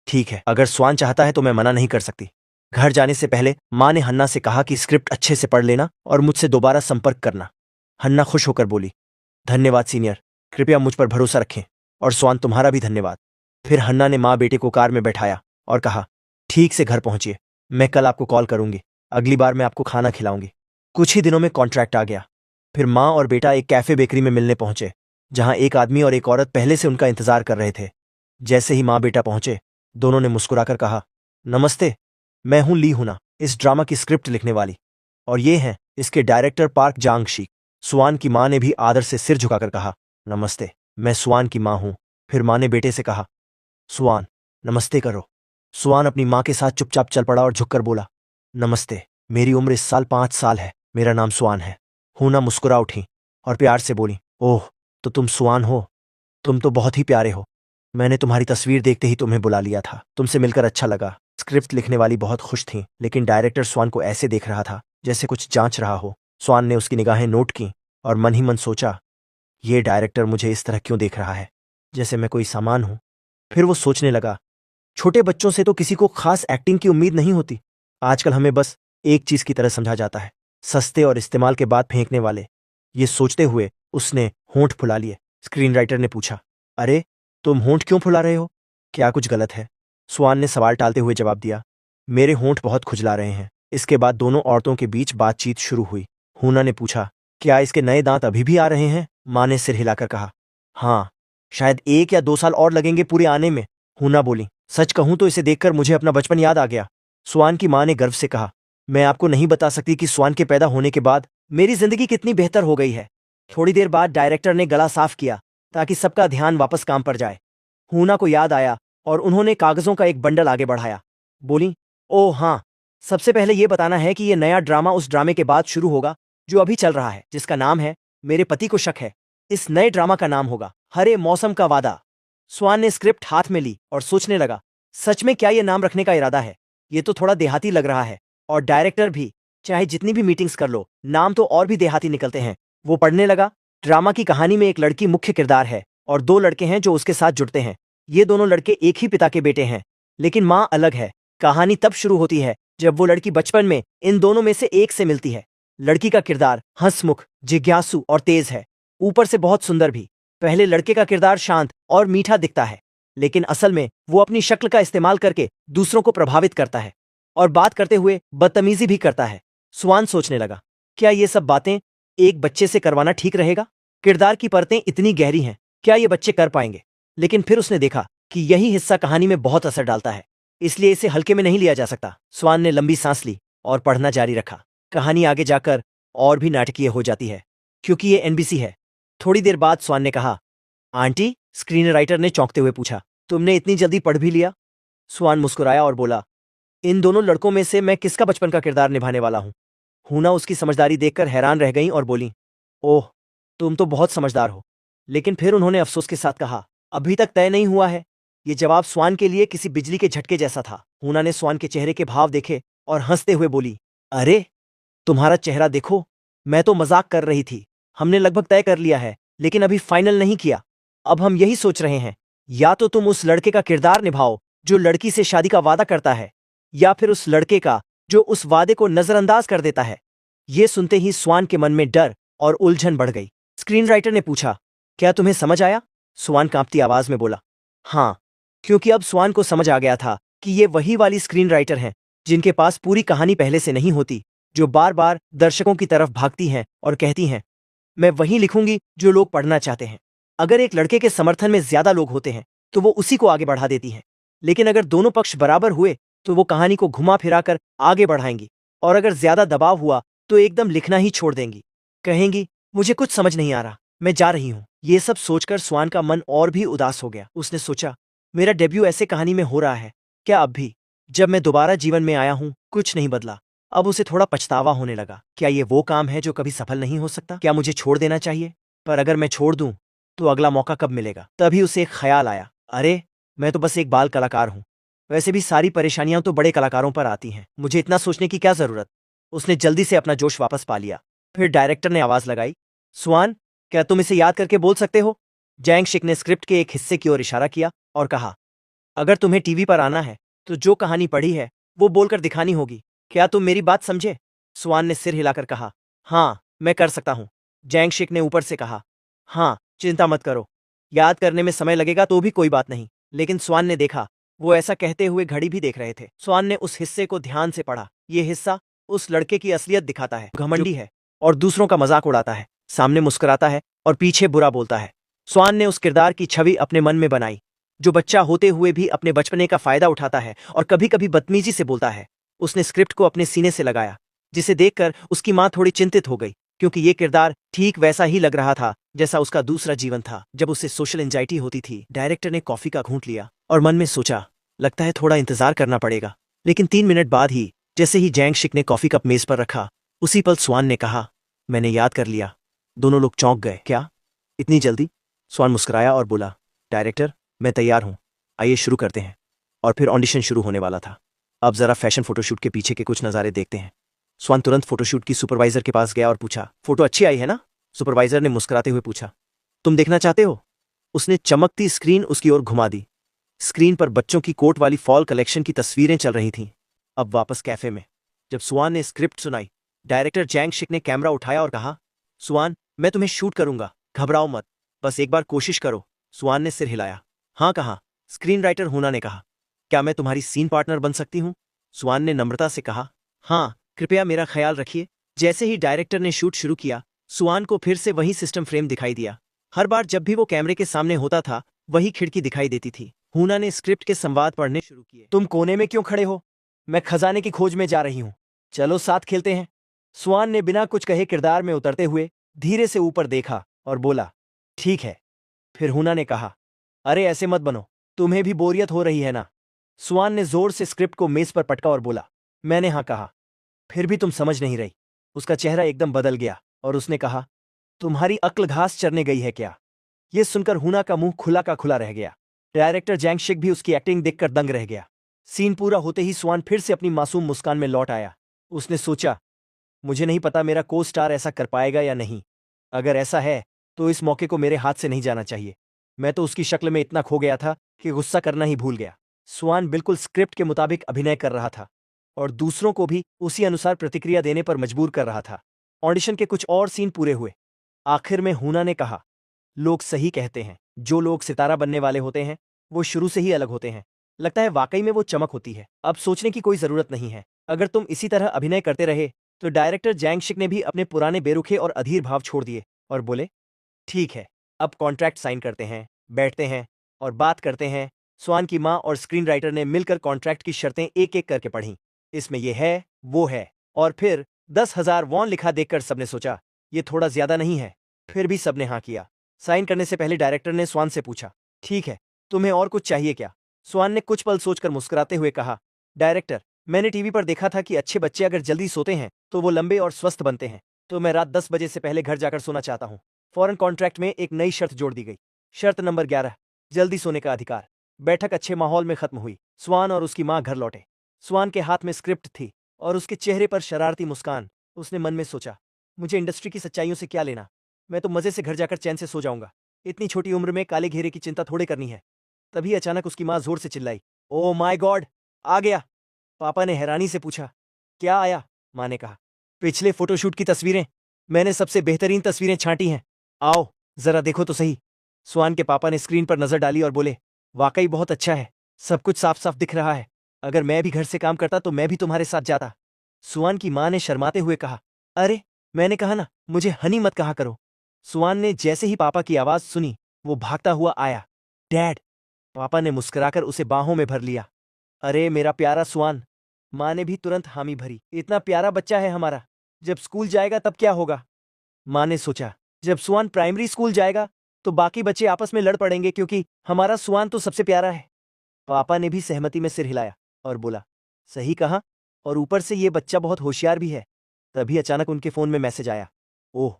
ठीक है, अगर स्वान चाहता है तो मैं मना नहीं कर सकती। घर जाने से पहले माँ ने हन्ना से कहा कि स्क्रिप्ट अच्छे से पढ़ लेना और मुझसे दोबारा संपर्क करना। हन्ना खुश होकर बोली, धन्यवाद सीनियर, कृपया मुझ पर भरोसा रखें। और स्वान, तुम्हारा भी धन्यवाद। फिर हन्ना ने माँ बेटे को कार में बैठाया और कहा, ठीक से घर पहुंचिए, मैं कल आपको कॉल करूंगी। अगली बार मैं आपको खाना खिलाऊंगी। कुछ ही दिनों में कॉन्ट्रैक्ट आ गया। फिर माँ और बेटा एक कैफे बेकरी में मिलने पहुंचे जहां एक आदमी और एक औरत पहले से उनका इंतजार कर रहे थे। जैसे ही माँ बेटा पहुंचे, दोनों ने मुस्कुराकर कहा, नमस्ते, मैं हूं ली हुना, इस ड्रामा की स्क्रिप्ट लिखने वाली, और ये हैं इसके डायरेक्टर पार्क जांग शी। स्वान की माँ ने भी आदर से सिर झुकाकर कहा, नमस्ते, मैं स्वान की माँ हूं। फिर माँ ने बेटे से कहा, स्वान, नमस्ते करो। स्वान अपनी माँ के साथ चुपचाप चल पड़ा और झुककर बोला, नमस्ते, मेरी उम्र इस साल 5 साल है, मेरा नाम स्वान है। हूना मुस्कुरा उठी और प्यार से बोली, ओह, तो तुम स्वान हो? तुम तो बहुत ही प्यारे हो। मैंने तुम्हारी तस्वीर देखते ही तुम्हें बुला लिया था। तुमसे मिलकर अच्छा लगा। स्क्रिप्ट लिखने वाली बहुत खुश थी, लेकिन डायरेक्टर स्वान को ऐसे देख रहा था जैसे कुछ जांच रहा हो। स्वान ने उसकी निगाहें नोट की और मन ही मन सोचा, ये डायरेक्टर मुझे इस तरह क्यों देख रहा है, जैसे मैं कोई सामान हूं। फिर वो सोचने लगा, छोटे बच्चों से तो किसी को खास एक्टिंग की उम्मीद नहीं होती। आजकल हमें बस एक चीज की तरह समझा जाता है, सस्ते और इस्तेमाल के बाद फेंकने वाले। ये सोचते हुए उसने होंठ फुला लिए। स्क्रीन राइटर ने पूछा, अरे, तुम होंठ क्यों फुला रहे हो? क्या कुछ गलत है? स्वान ने सवाल टालते हुए जवाब दिया, मेरे होंठ बहुत खुजला रहे हैं। इसके बाद दोनों औरतों के बीच बातचीत शुरू हुई। हूना ने पूछा, क्या इसके नए दांत अभी भी आ रहे हैं? माँ ने सिर हिलाकर कहा, हाँ, शायद 1 या 2 साल और लगेंगे पूरे आने में। हूना बोली, सच कहूं तो इसे देखकर मुझे अपना बचपन याद आ गया। स्वान की माँ ने गर्व से कहा, मैं आपको नहीं बता सकती कि स्वान के पैदा होने के बाद मेरी जिंदगी कितनी बेहतर हो गई है। थोड़ी देर बाद डायरेक्टर ने गला साफ किया ताकि सबका ध्यान वापस काम पर जाए। हूना को याद आया और उन्होंने कागजों का एक बंडल आगे बढ़ाया। बोली, ओह हाँ, सबसे पहले यह बताना है कि यह नया ड्रामा उस ड्रामे के बाद शुरू होगा जो अभी चल रहा है, जिसका नाम है मेरे पति को शक है। इस नए ड्रामा का नाम होगा हरे मौसम का वादा। स्वान ने स्क्रिप्ट हाथ में ली और सोचने लगा, सच में क्या यह नाम रखने का इरादा है? ये तो थोड़ा देहाती लग रहा है। और डायरेक्टर भी, चाहे जितनी भी मीटिंग्स कर लो, नाम तो और भी देहाती निकलते हैं। वो पढ़ने लगा, ड्रामा की कहानी में एक लड़की मुख्य किरदार है और 2 लड़के हैं जो उसके साथ जुड़ते हैं। ये दोनों लड़के एक ही पिता के बेटे हैं, लेकिन माँ अलग है। कहानी तब शुरू होती है जब वो लड़की बचपन में इन दोनों में से एक से मिलती है। लड़की का किरदार हंसमुख, जिज्ञासु और तेज है, ऊपर से बहुत सुंदर भी। पहले लड़के का किरदार शांत और मीठा दिखता है, लेकिन असल में वो अपनी शक्ल का इस्तेमाल करके दूसरों को प्रभावित करता है और बात करते हुए बदतमीजी भी करता है। स्वान सोचने लगा, क्या ये सब बातें एक बच्चे से करवाना ठीक रहेगा? किरदार की परतें इतनी गहरी हैं, क्या ये बच्चे कर पाएंगे? लेकिन फिर उसने देखा कि यही हिस्सा कहानी में बहुत असर डालता है, इसलिए इसे हल्के में नहीं लिया जा सकता। स्वान ने लंबी सांस ली और पढ़ना जारी रखा। कहानी आगे जाकर और भी नाटकीय हो जाती है, क्योंकि ये एनबीसी है। थोड़ी देर बाद स्वान ने कहा, आंटी? स्क्रीन राइटर ने चौंकते हुए पूछा, तुमने इतनी जल्दी पढ़ भी लिया? स्वान मुस्कुराया और बोला, इन दोनों लड़कों में से मैं किसका बचपन का किरदार निभाने वाला हूं? हूना उसकी समझदारी देखकर हैरान रह गईं और बोली, ओह, तुम तो बहुत समझदार हो। लेकिन फिर उन्होंने अफसोस के साथ कहा, अभी तक तय नहीं हुआ है। ये जवाब स्वान के लिए किसी बिजली के झटके जैसा था। हूना ने स्वान के चेहरे के भाव देखे और हंसते हुए बोली, अरे, तुम्हारा चेहरा देखो, मैं तो मजाक कर रही थी। हमने लगभग तय कर लिया है, लेकिन अभी फाइनल नहीं किया। अब हम यही सोच रहे हैं, या तो तुम उस लड़के का किरदार निभाओ जो लड़की से शादी का वादा करता है, या फिर उस लड़के का जो उस वादे को नजरअंदाज कर देता है। ये सुनते ही स्वान के मन में डर और उलझन बढ़ गई। स्क्रीन राइटर ने पूछा, क्या तुम्हें समझ आया? स्वान कांपती आवाज में बोला, हाँ, क्योंकि अब स्वान को समझ आ गया था कि ये वही वाली स्क्रीन राइटर हैं जिनके पास पूरी कहानी पहले से नहीं होती, जो बार बार दर्शकों की तरफ भागती हैं और कहती हैं, मैं वही लिखूंगी जो लोग पढ़ना चाहते हैं। अगर एक लड़के के समर्थन में ज्यादा लोग होते हैं तो वो उसी को आगे बढ़ा देती हैं, लेकिन अगर दोनों पक्ष बराबर हुए तो वो कहानी को घुमा फिरा कर आगे बढ़ाएंगी, और अगर ज्यादा दबाव हुआ तो एकदम लिखना ही छोड़ देंगी। कहेंगी, मुझे कुछ समझ नहीं आ रहा, मैं जा रही हूं। ये सब सोचकर स्वान का मन और भी उदास हो गया। उसने सोचा, मेरा डेब्यू ऐसे कहानी में हो रहा है, क्या अब भी जब मैं दोबारा जीवन में आया हूं कुछ नहीं बदला? अब उसे थोड़ा पछतावा होने लगा। क्या ये वो काम है जो कभी सफल नहीं हो सकता? क्या मुझे छोड़ देना चाहिए? पर अगर मैं छोड़ दूं तो अगला मौका कब मिलेगा? तभी उसे एक ख्याल आया, अरे, मैं तो बस एक बाल कलाकार हूं। वैसे भी सारी परेशानियां तो बड़े कलाकारों पर आती हैं, मुझे इतना सोचने की क्या जरूरत? उसने जल्दी से अपना जोश वापस पा लिया। फिर डायरेक्टर ने आवाज लगाई, स्वान, क्या तुम इसे याद करके बोल सकते हो? जैंग शिक ने स्क्रिप्ट के एक हिस्से की ओर इशारा किया और कहा, अगर तुम्हें टीवी पर आना है तो जो कहानी पढ़ी है वो बोलकर दिखानी होगी। क्या तुम मेरी बात समझे? स्वान ने सिर हिलाकर कहा, हाँ, मैं कर सकता हूं। जैंग शिक ने ऊपर से कहा, हाँ, चिंता मत करो, याद करने में समय लगेगा तो भी कोई बात नहीं। लेकिन स्वान ने देखा, वो ऐसा कहते हुए घड़ी भी देख रहे थे। स्वान ने उस हिस्से को ध्यान से पढ़ा। ये हिस्सा उस लड़के की असलियत दिखाता है, घमंडी है और दूसरों का मजाक उड़ाता है, सामने मुस्कुराता है और पीछे बुरा बोलता है। स्वान ने उस किरदार की छवि अपने मन में बनाई, जो बच्चा होते हुए भी अपने बचपने का फायदा उठाता है और कभी कभी बदतमीजी से बोलता है। उसने स्क्रिप्ट को अपने सीने से लगाया, जिसे देखकर उसकी मां थोड़ी चिंतित हो गई, क्योंकि ये किरदार ठीक वैसा ही लग रहा था जैसा उसका दूसरा जीवन था, जब उसे सोशल एंजाइटी होती थी। डायरेक्टर ने कॉफी का घूंट लिया और मन में सोचा, लगता है थोड़ा इंतजार करना पड़ेगा। लेकिन 3 मिनट बाद ही जैसे ही जैंग शिक ने कॉफी कप मेज पर रखा, उसी पल स्वान ने कहा, मैंने याद कर लिया। दोनों लोग चौंक गए। क्या, इतनी जल्दी? स्वान मुस्कुराया और बोला, डायरेक्टर, मैं तैयार हूं, आइए शुरू करते हैं। और फिर ऑडिशन शुरू होने वाला था। अब जरा फैशन फोटोशूट के पीछे के कुछ नज़ारे देखते हैं। स्वान तुरंत फोटोशूट की सुपरवाइजर के पास गया और पूछा, फोटो अच्छी आई है ना? सुपरवाइजर ने मुस्कुराते हुए पूछा, तुम देखना चाहते हो? उसने चमकती स्क्रीन उसकी ओर घुमा दी। स्क्रीन पर बच्चों की कोट वाली फॉल कलेक्शन की तस्वीरें चल रही थीं। अब वापस कैफे में जब स्वान ने स्क्रिप्ट सुनाई, डायरेक्टर जैंग शिक ने कैमरा उठाया और कहा, स्वान, मैं तुम्हें शूट करूंगा, घबराओ मत, बस एक बार कोशिश करो। स्वान ने सिर हिलाया। हाँ कहा। स्क्रीन राइटर हूना ने कहा, क्या मैं तुम्हारी सीन पार्टनर बन सकती हूँ? स्वान ने नम्रता से कहा, हाँ, कृपया मेरा ख्याल रखिए। जैसे ही डायरेक्टर ने शूट शुरू किया, स्वान को फिर से वही सिस्टम फ्रेम दिखाई दिया। हर बार जब भी वो कैमरे के सामने होता था, वही खिड़की दिखाई देती थी। हूना ने स्क्रिप्ट के संवाद पढ़ने शुरू किए। तुम कोने में क्यों खड़े हो? मैं खजाने की खोज में जा रही हूँ, चलो साथ खेलते हैं। स्वान ने बिना कुछ कहे किरदार में उतरते हुए धीरे से ऊपर देखा और बोला, ठीक है। फिर हूना ने कहा, अरे ऐसे मत बनो, तुम्हें भी बोरियत हो रही है ना? स्वान ने जोर से स्क्रिप्ट को मेज पर पटका और बोला, मैंने हाँ कहा। फिर भी तुम समझ नहीं रही। उसका चेहरा एकदम बदल गया और उसने कहा, तुम्हारी अक्ल घास चरने गई है क्या? यह सुनकर हूना का मुंह खुला का खुला रह गया। डायरेक्टर जैंग शिक भी उसकी एक्टिंग देखकर दंग रह गया। सीन पूरा होते ही स्वान फिर से अपनी मासूम मुस्कान में लौट आया। उसने सोचा, मुझे नहीं पता मेरा को स्टार ऐसा कर पाएगा या नहीं। अगर ऐसा है तो इस मौके को मेरे हाथ से नहीं जाना चाहिए। मैं तो उसकी शक्ल में इतना खो गया था कि गुस्सा करना ही भूल गया। स्वान बिल्कुल स्क्रिप्ट के मुताबिक अभिनय कर रहा था और दूसरों को भी उसी अनुसार प्रतिक्रिया देने पर मजबूर कर रहा था। ऑडिशन के कुछ और सीन पूरे हुए। आखिर में हूना ने कहा, लोग सही कहते हैं, जो लोग सितारा बनने वाले होते हैं वो शुरू से ही अलग होते हैं। लगता है वाकई में वो चमक होती है। अब सोचने की कोई जरूरत नहीं है। अगर तुम इसी तरह अभिनय करते रहे तो डायरेक्टर जैंग शिक ने भी अपने पुराने बेरुखे और अधीर भाव छोड़ दिए और बोले, ठीक है, अब कॉन्ट्रैक्ट साइन करते हैं, बैठते हैं और बात करते हैं। स्वान की मां और स्क्रीन राइटर ने मिलकर कॉन्ट्रैक्ट की शर्तें एक एक करके पढ़ीं। इसमें यह है, वो है, और फिर 10,000 वॉन लिखा देखकर सबने सोचा ये थोड़ा ज्यादा नहीं है। फिर भी सबने हाँ किया। साइन करने से पहले डायरेक्टर ने स्वान से पूछा, ठीक है, तुम्हें और कुछ चाहिए क्या? स्वान ने कुछ पल सोचकर मुस्कुराते हुए कहा, डायरेक्टर, मैंने टीवी पर देखा था कि अच्छे बच्चे अगर जल्दी सोते हैं तो वो लंबे और स्वस्थ बनते हैं। तो मैं रात 10 बजे से पहले घर जाकर सोना चाहता हूँ। फौरन कॉन्ट्रैक्ट में एक नई शर्त जोड़ दी गई। शर्त नंबर 11, जल्दी सोने का अधिकार। बैठक अच्छे माहौल में खत्म हुई। स्वान और उसकी मां घर लौटे। स्वान के हाथ में स्क्रिप्ट थी और उसके चेहरे पर शरारती मुस्कान। उसने मन में सोचा, मुझे इंडस्ट्री की सच्चाइयों से क्या लेना, मैं तो मजे से घर जाकर चैन से सो जाऊंगा। इतनी छोटी उम्र में काले घेरे की चिंता थोड़े करनी है। तभी अचानक उसकी मां जोर से चिल्लाई, ओह माय गॉड, आ गया। पापा ने हैरानी से पूछा, क्या आया? मां ने कहा, पिछले फोटोशूट की तस्वीरें। मैंने सबसे बेहतरीन तस्वीरें छांटी हैं। आओ जरा देखो तो सही। स्वान के पापा ने स्क्रीन पर नजर डाली और बोले, वाकई बहुत अच्छा है, सब कुछ साफ साफ दिख रहा है। अगर मैं भी घर से काम करता तो मैं भी तुम्हारे साथ जाता। सुआन की मां ने शर्माते हुए कहा, अरे मैंने कहा ना, मुझे हनी मत कहा करो। सुआन ने जैसे ही पापा की आवाज सुनी वो भागता हुआ आया। डैड। पापा ने मुस्कुराकर उसे बाहों में भर लिया। अरे मेरा प्यारा सुआन। मां ने भी तुरंत हामी भरी। इतना प्यारा बच्चा है हमारा। जब स्कूल जाएगा तब क्या होगा? मां ने सोचा, जब सुआन प्राइमरी स्कूल जाएगा तो बाकी बच्चे आपस में लड़ पड़ेंगे क्योंकि हमारा सुआन तो सबसे प्यारा है। पापा ने भी सहमति में सिर हिलाया और बोला, सही कहा, और ऊपर से ये बच्चा बहुत होशियार भी है। तभी अचानक उनके फोन में मैसेज आया। ओह,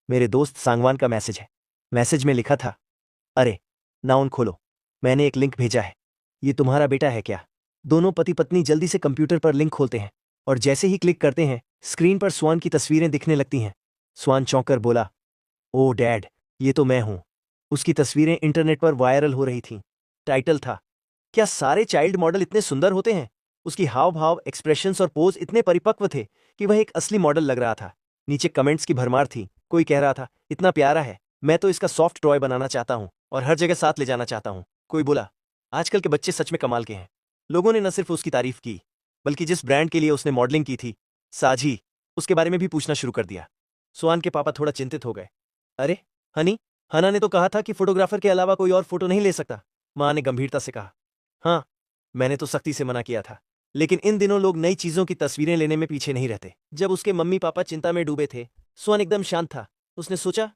मेरे दोस्त सांगवान का मैसेज है। मैसेज में लिखा था, अरे नाउन खोलो, मैंने एक लिंक भेजा है। ये तुम्हारा बेटा है क्या? दोनों पति पत्नी जल्दी से कंप्यूटर पर लिंक खोलते हैं और जैसे ही क्लिक करते हैं स्क्रीन पर स्वान की तस्वीरें दिखने लगती हैं। स्वान चौंक कर बोला, ओह डैड, ये तो मैं हूं। उसकी तस्वीरें इंटरनेट पर वायरल हो रही थीं। टाइटल था, क्या सारे चाइल्ड मॉडल इतने सुंदर होते हैं? उसकी हाव भाव, एक्सप्रेशंस और पोज इतने परिपक्व थे कि वह एक असली मॉडल लग रहा था। नीचे कमेंट्स की भरमार थी। कोई कह रहा था, इतना प्यारा है, मैं तो इसका सॉफ्ट टॉय बनाना चाहता हूं और हर जगह साथ ले जाना चाहता हूं। कोई बोला, आजकल के बच्चे सच में कमाल के हैं। लोगों ने न सिर्फ उसकी तारीफ की बल्कि जिस ब्रांड के लिए उसने मॉडलिंग की थी, साझी, उसके बारे में भी पूछना शुरू कर दिया। सुआन के पापा थोड़ा चिंतित हो गए। अरे हनी, हना ने तो कहा था कि फोटोग्राफर के अलावा कोई और फोटो नहीं ले सकता। मां ने गंभीरता से कहा, हाँ, मैंने तो सख्ती से मना किया था, लेकिन इन दिनों लोग नई चीजों की तस्वीरें लेने में पीछे नहीं रहते। जब उसके मम्मी पापा चिंता में डूबे थे, सुआन एकदम शांत था। उसने सोचा,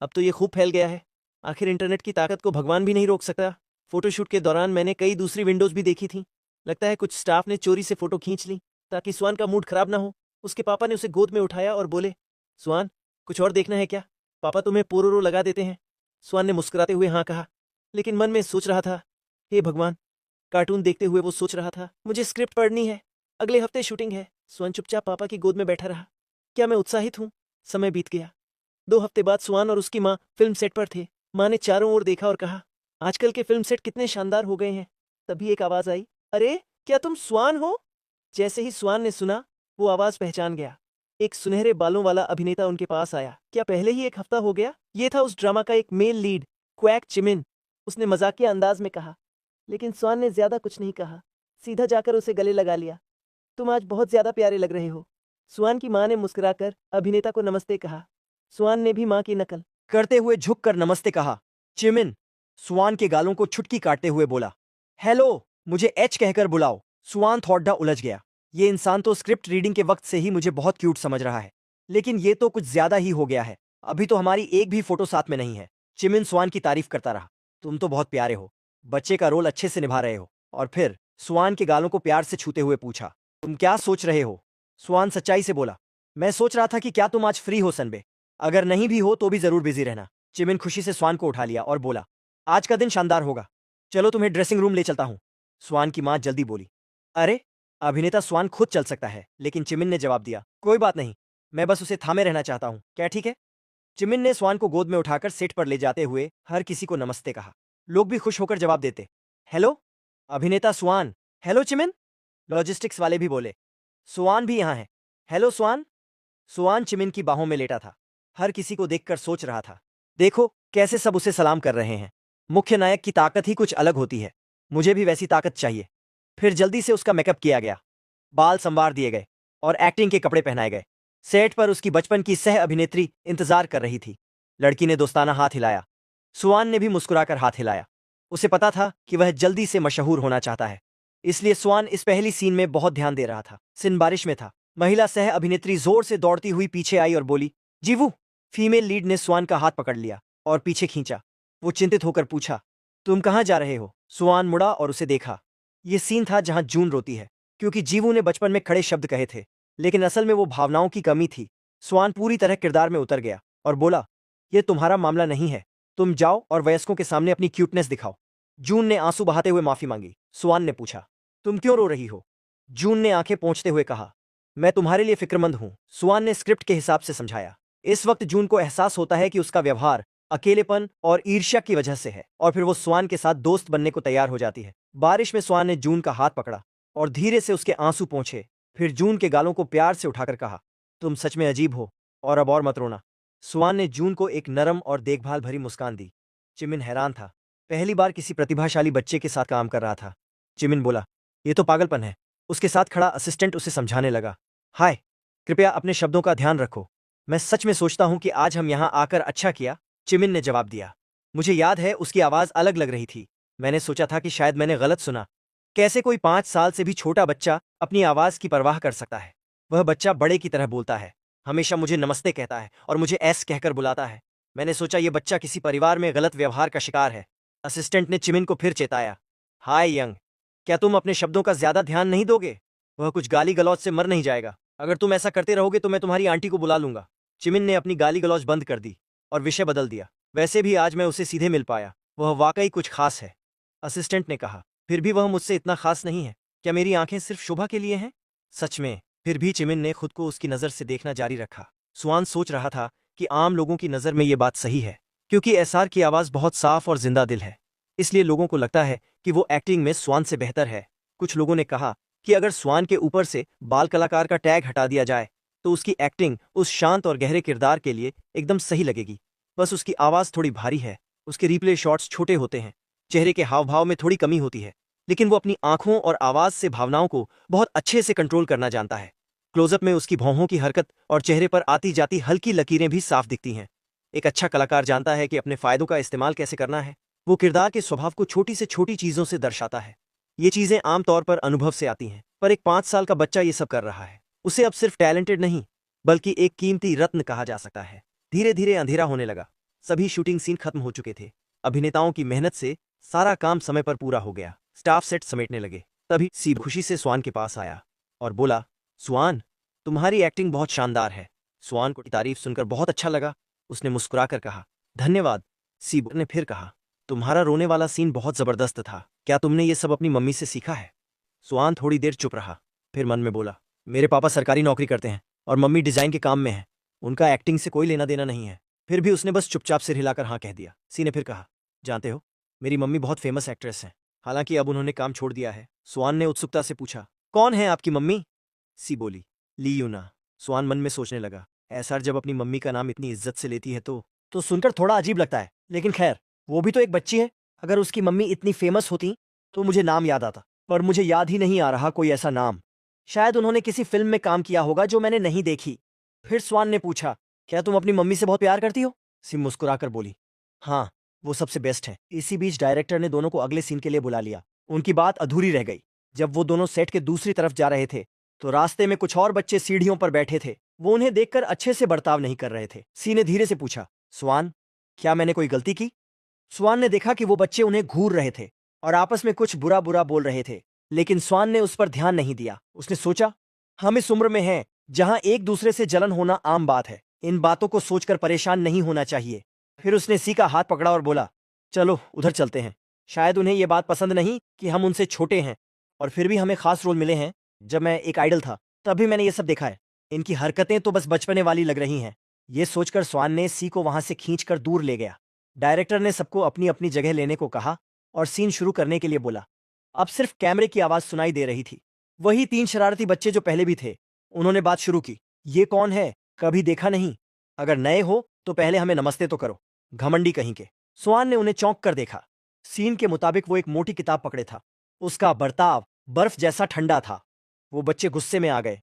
अब तो ये खूब फैल गया है, आखिर इंटरनेट की ताकत को भगवान भी नहीं रोक सकता। फोटोशूट के दौरान मैंने कई दूसरी विंडोज भी देखी थी। लगता है कुछ स्टाफ ने चोरी से फोटो खींच ली ताकि स्वान का मूड खराब ना हो। उसके पापा ने उसे गोद में उठाया और बोले, स्वान, कुछ और देखना है क्या? पापा तुम्हें पोरोरो लगा देते हैं। स्वान ने मुस्कुराते हुए हाँ कहा, लेकिन मन में सोच रहा था, हे भगवान। कार्टून देखते हुए वो सोच रहा था, मुझे स्क्रिप्ट पढ़नी है, अगले हफ्ते शूटिंग है। स्वान चुपचाप पापा की गोद में बैठा रहा। क्या मैं उत्साहित हूँ? समय बीत गया। 2 हफ्ते बाद स्वान और उसकी माँ फिल्म सेट पर थे। माँ ने चारों ओर देखा और कहा, आजकल के फिल्म सेट कितने शानदार हो गए हैं। तभी एक आवाज आई, अरे क्या तुम स्वान हो? जैसे ही स्वान ने सुना, वो आवाज पहचान गया। एक सुनहरे बालों वाला अभिनेता उनके पास आया। क्या पहले ही 1 हफ्ता हो गया? ये था उस ड्रामा का एक मेल लीड, क्वैक चिमिन। उसने मजाकिया अंदाज में कहा, लेकिन स्वान ने ज्यादा कुछ नहीं कहा। सीधा जाकर उसे गले लगा लिया। तुम आज बहुत ज्यादा प्यारे लग रहे हो। स्वान की मां ने मुस्कुराकर अभिनेता को नमस्ते कहा। स्वान ने भी मां की नकल करते हुए झुककर नमस्ते कहा। चिमिन स्वान के गालों को छुटकी काटते हुए बोला, हेलो, मुझे एच कहकर बुलाओ। स्वान थोड़ा उलझ गया। ये इंसान तो स्क्रिप्ट रीडिंग के वक्त से ही मुझे बहुत क्यूट समझ रहा है, लेकिन ये तो कुछ ज्यादा ही हो गया है। अभी तो हमारी एक भी फोटो साथ में नहीं है। चिमिन स्वान की तारीफ करता रहा, तुम तो बहुत प्यारे हो, बच्चे का रोल अच्छे से निभा रहे हो। और फिर स्वान के गालों को प्यार से छूते हुए पूछा, तुम क्या सोच रहे हो? स्वान सच्चाई से बोला, मैं सोच रहा था कि क्या तुम आज फ्री हो सनबे? अगर नहीं भी हो तो भी जरूर बिजी रहना। चिमिन खुशी से स्वान को उठा लिया और बोला, आज का दिन शानदार होगा, चलो तुम्हें ड्रेसिंग रूम ले चलता हूं। स्वान की मां जल्दी बोली, अरे अभिनेता स्वान खुद चल सकता है। लेकिन चिमिन ने जवाब दिया, कोई बात नहीं, मैं बस उसे थामे रहना चाहता हूं, क्या ठीक है? चिमिन ने स्वान को गोद में उठाकर सेट पर ले जाते हुए हर किसी को नमस्ते कहा। लोग भी खुश होकर जवाब देते, हेलो अभिनेता स्वान। हेलो चिमिन। लॉजिस्टिक्स वाले भी बोले, स्वान भी यहां है। हेलो स्वान। स्वान चिमिन की बाहों में लेटा था, हर किसी को देखकर सोच रहा था, देखो कैसे सब उसे सलाम कर रहे हैं। मुख्य नायक की ताकत ही कुछ अलग होती है, मुझे भी वैसी ताकत चाहिए। फिर जल्दी से उसका मेकअप किया गया, बाल संवार दिए गए और एक्टिंग के कपड़े पहनाए गए। सेट पर उसकी बचपन की सह अभिनेत्री इंतजार कर रही थी। लड़की ने दोस्ताना हाथ हिलाया। सुआन ने भी मुस्कुराकर हाथ हिलाया। उसे पता था कि वह जल्दी से मशहूर होना चाहता है, इसलिए सुआन इस पहली सीन में बहुत ध्यान दे रहा था। सीन बारिश में था महिला सह अभिनेत्री जोर से दौड़ती हुई पीछे आई और बोली, जीवू। फीमेल लीड ने स्वान का हाथ पकड़ लिया और पीछे खींचा। वो चिंतित होकर पूछा, तुम कहाँ जा रहे हो? स्वान मुड़ा और उसे देखा। ये सीन था जहां जून रोती है, क्योंकि जीवू ने बचपन में खड़े शब्द कहे थे, लेकिन असल में वो भावनाओं की कमी थी। स्वान पूरी तरह किरदार में उतर गया और बोला, ये तुम्हारा मामला नहीं है, तुम जाओ और वयस्कों के सामने अपनी क्यूटनेस दिखाओ। जून ने आंसू बहाते हुए माफी मांगी। स्वान ने पूछा, तुम क्यों रो रही हो? जून ने आंखें पोंछते हुए कहा, मैं तुम्हारे लिए फिक्रमंद हूं। स्वान ने स्क्रिप्ट के हिसाब से समझाया। इस वक्त जून को एहसास होता है कि उसका व्यवहार अकेलेपन और ईर्ष्या की वजह से है, और फिर वो स्वान के साथ दोस्त बनने को तैयार हो जाती है। बारिश में स्वान ने जून का हाथ पकड़ा और धीरे से उसके आंसू पोंछे, फिर जून के गालों को प्यार से उठाकर कहा, तुम सच में अजीब हो, और अब और मत रोना। स्वान ने जून को एक नरम और देखभाल भरी मुस्कान दी। चिमिन हैरान था, पहली बार किसी प्रतिभाशाली बच्चे के साथ काम कर रहा था। चिमिन बोला, ये तो पागलपन है। उसके साथ खड़ा असिस्टेंट उसे समझाने लगा, हाय, कृपया अपने शब्दों का ध्यान रखो। मैं सच में सोचता हूं कि आज हम यहां आकर अच्छा किया। चिमिन ने जवाब दिया। मुझे याद है उसकी आवाज अलग लग रही थी। मैंने सोचा था कि शायद मैंने गलत सुना। कैसे कोई 5 साल से भी छोटा बच्चा अपनी आवाज की परवाह कर सकता है? वह बच्चा बड़े की तरह बोलता है, हमेशा मुझे नमस्ते कहता है और मुझे एस कहकर बुलाता है। मैंने सोचा यह बच्चा किसी परिवार में गलत व्यवहार का शिकार है। असिस्टेंट ने चिमिन को फिर चेताया, हाय यंग, क्या तुम अपने शब्दों का ज्यादा ध्यान नहीं दोगे? वह कुछ गाली गलौज से मर नहीं जाएगा। अगर तुम ऐसा करते रहोगे तो मैं तुम्हारी आंटी को बुला लूंगा। चिमिन ने अपनी गाली गलौज बंद कर दी और विषय बदल दिया। वैसे भी आज मैं उसे सीधे मिल पाया, वह वाकई कुछ खास है। असिस्टेंट ने कहा, फिर भी वह मुझसे इतना खास नहीं है। क्या मेरी आंखें सिर्फ शोभा के लिए हैं? सच में? फिर भी चिमिन ने खुद को उसकी नजर से देखना जारी रखा। स्वान सोच रहा था कि आम लोगों की नजर में ये बात सही है, क्योंकि एसआर की आवाज बहुत साफ और जिंदा दिल है, इसलिए लोगों को लगता है कि वो एक्टिंग में स्वान से बेहतर है। कुछ लोगों ने कहा कि अगर स्वान के ऊपर से बाल कलाकार का टैग हटा दिया जाए तो उसकी एक्टिंग उस शांत और गहरे किरदार के लिए एकदम सही लगेगी। बस उसकी आवाज थोड़ी भारी है, उसके रिप्ले शॉट्स छोटे होते हैं, चेहरे के हाव भाव में थोड़ी कमी होती है, लेकिन वो अपनी आंखों और आवाज से भावनाओं को बहुत अच्छे से कंट्रोल करना जानता है। क्लोजअप में उसकी भौहों की हरकत और चेहरे पर आती जाती हल्की लकीरें भी साफ दिखती हैं। एक अच्छा कलाकार जानता है कि अपने फायदों का इस्तेमाल कैसे करना है। वो किरदार के स्वभाव को छोटी से छोटी चीजों से दर्शाता है। ये चीजें आमतौर पर अनुभव से आती हैं, पर एक 5 साल का बच्चा ये सब कर रहा है। उसे अब सिर्फ टैलेंटेड नहीं, बल्कि एक कीमती रत्न कहा जा सकता है। धीरे धीरे अंधेरा होने लगा। सभी शूटिंग सीन खत्म हो चुके थे। अभिनेताओं की मेहनत से सारा काम समय पर पूरा हो गया। स्टाफ सेट समेटने लगे। तभी सीब खुशी से स्वान के पास आया और बोला, स्वान, तुम्हारी एक्टिंग बहुत शानदार है। स्वान को तारीफ सुनकर बहुत अच्छा लगा। उसने मुस्कुराकर कहा, धन्यवाद। सीब ने फिर कहा, तुम्हारा रोने वाला सीन बहुत जबरदस्त था। क्या तुमने ये सब अपनी मम्मी से सीखा है? स्वान थोड़ी देर चुप रहा, फिर मन में बोला, मेरे पापा सरकारी नौकरी करते हैं और मम्मी डिजाइन के काम में है। उनका एक्टिंग से कोई लेना देना नहीं है। फिर भी उसने बस चुपचाप सिर हिलाकर हाँ कह दिया। सी ने फिर कहा, जानते हो, मेरी मम्मी बहुत फेमस एक्ट्रेस हैं, हालांकि अब उन्होंने काम छोड़ दिया है। स्वान ने उत्सुकता से पूछा, कौन है आपकी मम्मी? सी बोली, ली यूना। स्वान मन में सोचने लगा, एसआर जब अपनी मम्मी का नाम इतनी इज्जत से लेती है तो सुनकर थोड़ा अजीब लगता है, लेकिन खैर, वो भी तो एक बच्ची है। अगर उसकी मम्मी इतनी फेमस होती तो मुझे नाम याद आता, पर मुझे याद ही नहीं आ रहा कोई ऐसा नाम। शायद उन्होंने किसी फिल्म में काम किया होगा जो मैंने नहीं देखी। फिर स्वान ने पूछा, क्या तुम अपनी मम्मी से बहुत प्यार करती हो? सिम मुस्कुराकर बोली, हाँ, वो सबसे बेस्ट है। इसी बीच डायरेक्टर ने दोनों को अगले सीन के लिए बुला लिया। उनकी बात अधूरी रह गई। जब वो दोनों सेट के दूसरी तरफ जा रहे थे तो रास्ते में कुछ और बच्चे सीढ़ियों पर बैठे थे। वो उन्हें देखकर अच्छे से बर्ताव नहीं कर रहे थे। सी ने धीरे से पूछा, स्वान, क्या मैंने कोई गलती की? स्वान ने देखा कि वो बच्चे उन्हें घूर रहे थे और आपस में कुछ बुरा बुरा बोल रहे थे, लेकिन स्वान ने उस पर ध्यान नहीं दिया। उसने सोचा, हम इस उम्र में हैं जहां एक दूसरे से जलन होना आम बात है। इन बातों को सोचकर परेशान नहीं होना चाहिए। फिर उसने सी का हाथ पकड़ा और बोला, चलो उधर चलते हैं। शायद उन्हें यह बात पसंद नहीं कि हम उनसे छोटे हैं, और फिर भी हमें खास रोल मिले हैं। जब मैं एक आइडल था तभी मैंने ये सब देखा है। इनकी हरकतें तो बस बचपने वाली लग रही हैं। ये सोचकर स्वान ने सी को वहां से खींचकर दूर ले गया। डायरेक्टर ने सबको अपनी अपनी जगह लेने को कहा और सीन शुरू करने के लिए बोला। अब सिर्फ कैमरे की आवाज सुनाई दे रही थी। वही 3 शरारती बच्चे जो पहले भी थे। उन्होंने बात शुरू की, ये कौन है? कभी देखा नहीं। अगर नए हो तो पहले हमें नमस्ते तो करो, घमंडी कहीं के। स्वान ने उन्हें चौंक कर देखा। सीन के मुताबिक वो एक मोटी किताब पकड़े था। उसका बर्ताव बर्फ जैसा ठंडा था। वो बच्चे गुस्से में आ गए।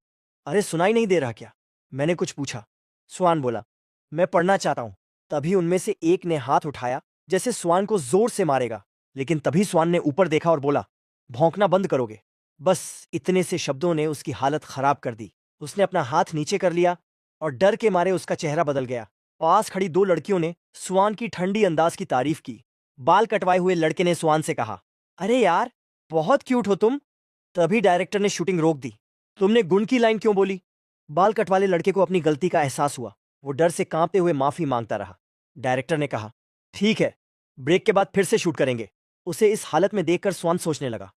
अरे सुनाई नहीं दे रहा क्या? मैंने कुछ पूछा। स्वान बोला, मैं पढ़ना चाहता हूं। तभी उनमें से एक ने हाथ उठाया जैसे स्वान को जोर से मारेगा, लेकिन तभी स्वान ने ऊपर देखा और बोला, भौंकना बंद करोगे? बस इतने से शब्दों ने उसकी हालत खराब कर दी। उसने अपना हाथ नीचे कर लिया और डर के मारे उसका चेहरा बदल गया। पास खड़ी दो लड़कियों ने स्वान की ठंडी अंदाज की तारीफ की। बाल कटवाए हुए लड़के ने स्वान से कहा, अरे यार, बहुत क्यूट हो तुम। तभी डायरेक्टर ने शूटिंग रोक दी। तुमने गुण की लाइन क्यों बोली? बाल कटवाले लड़के को अपनी गलती का एहसास हुआ। वो डर से कांपते हुए माफी मांगता रहा। डायरेक्टर ने कहा, ठीक है, ब्रेक के बाद फिर से शूट करेंगे। उसे इस हालत में देखकर स्वान सोचने लगा,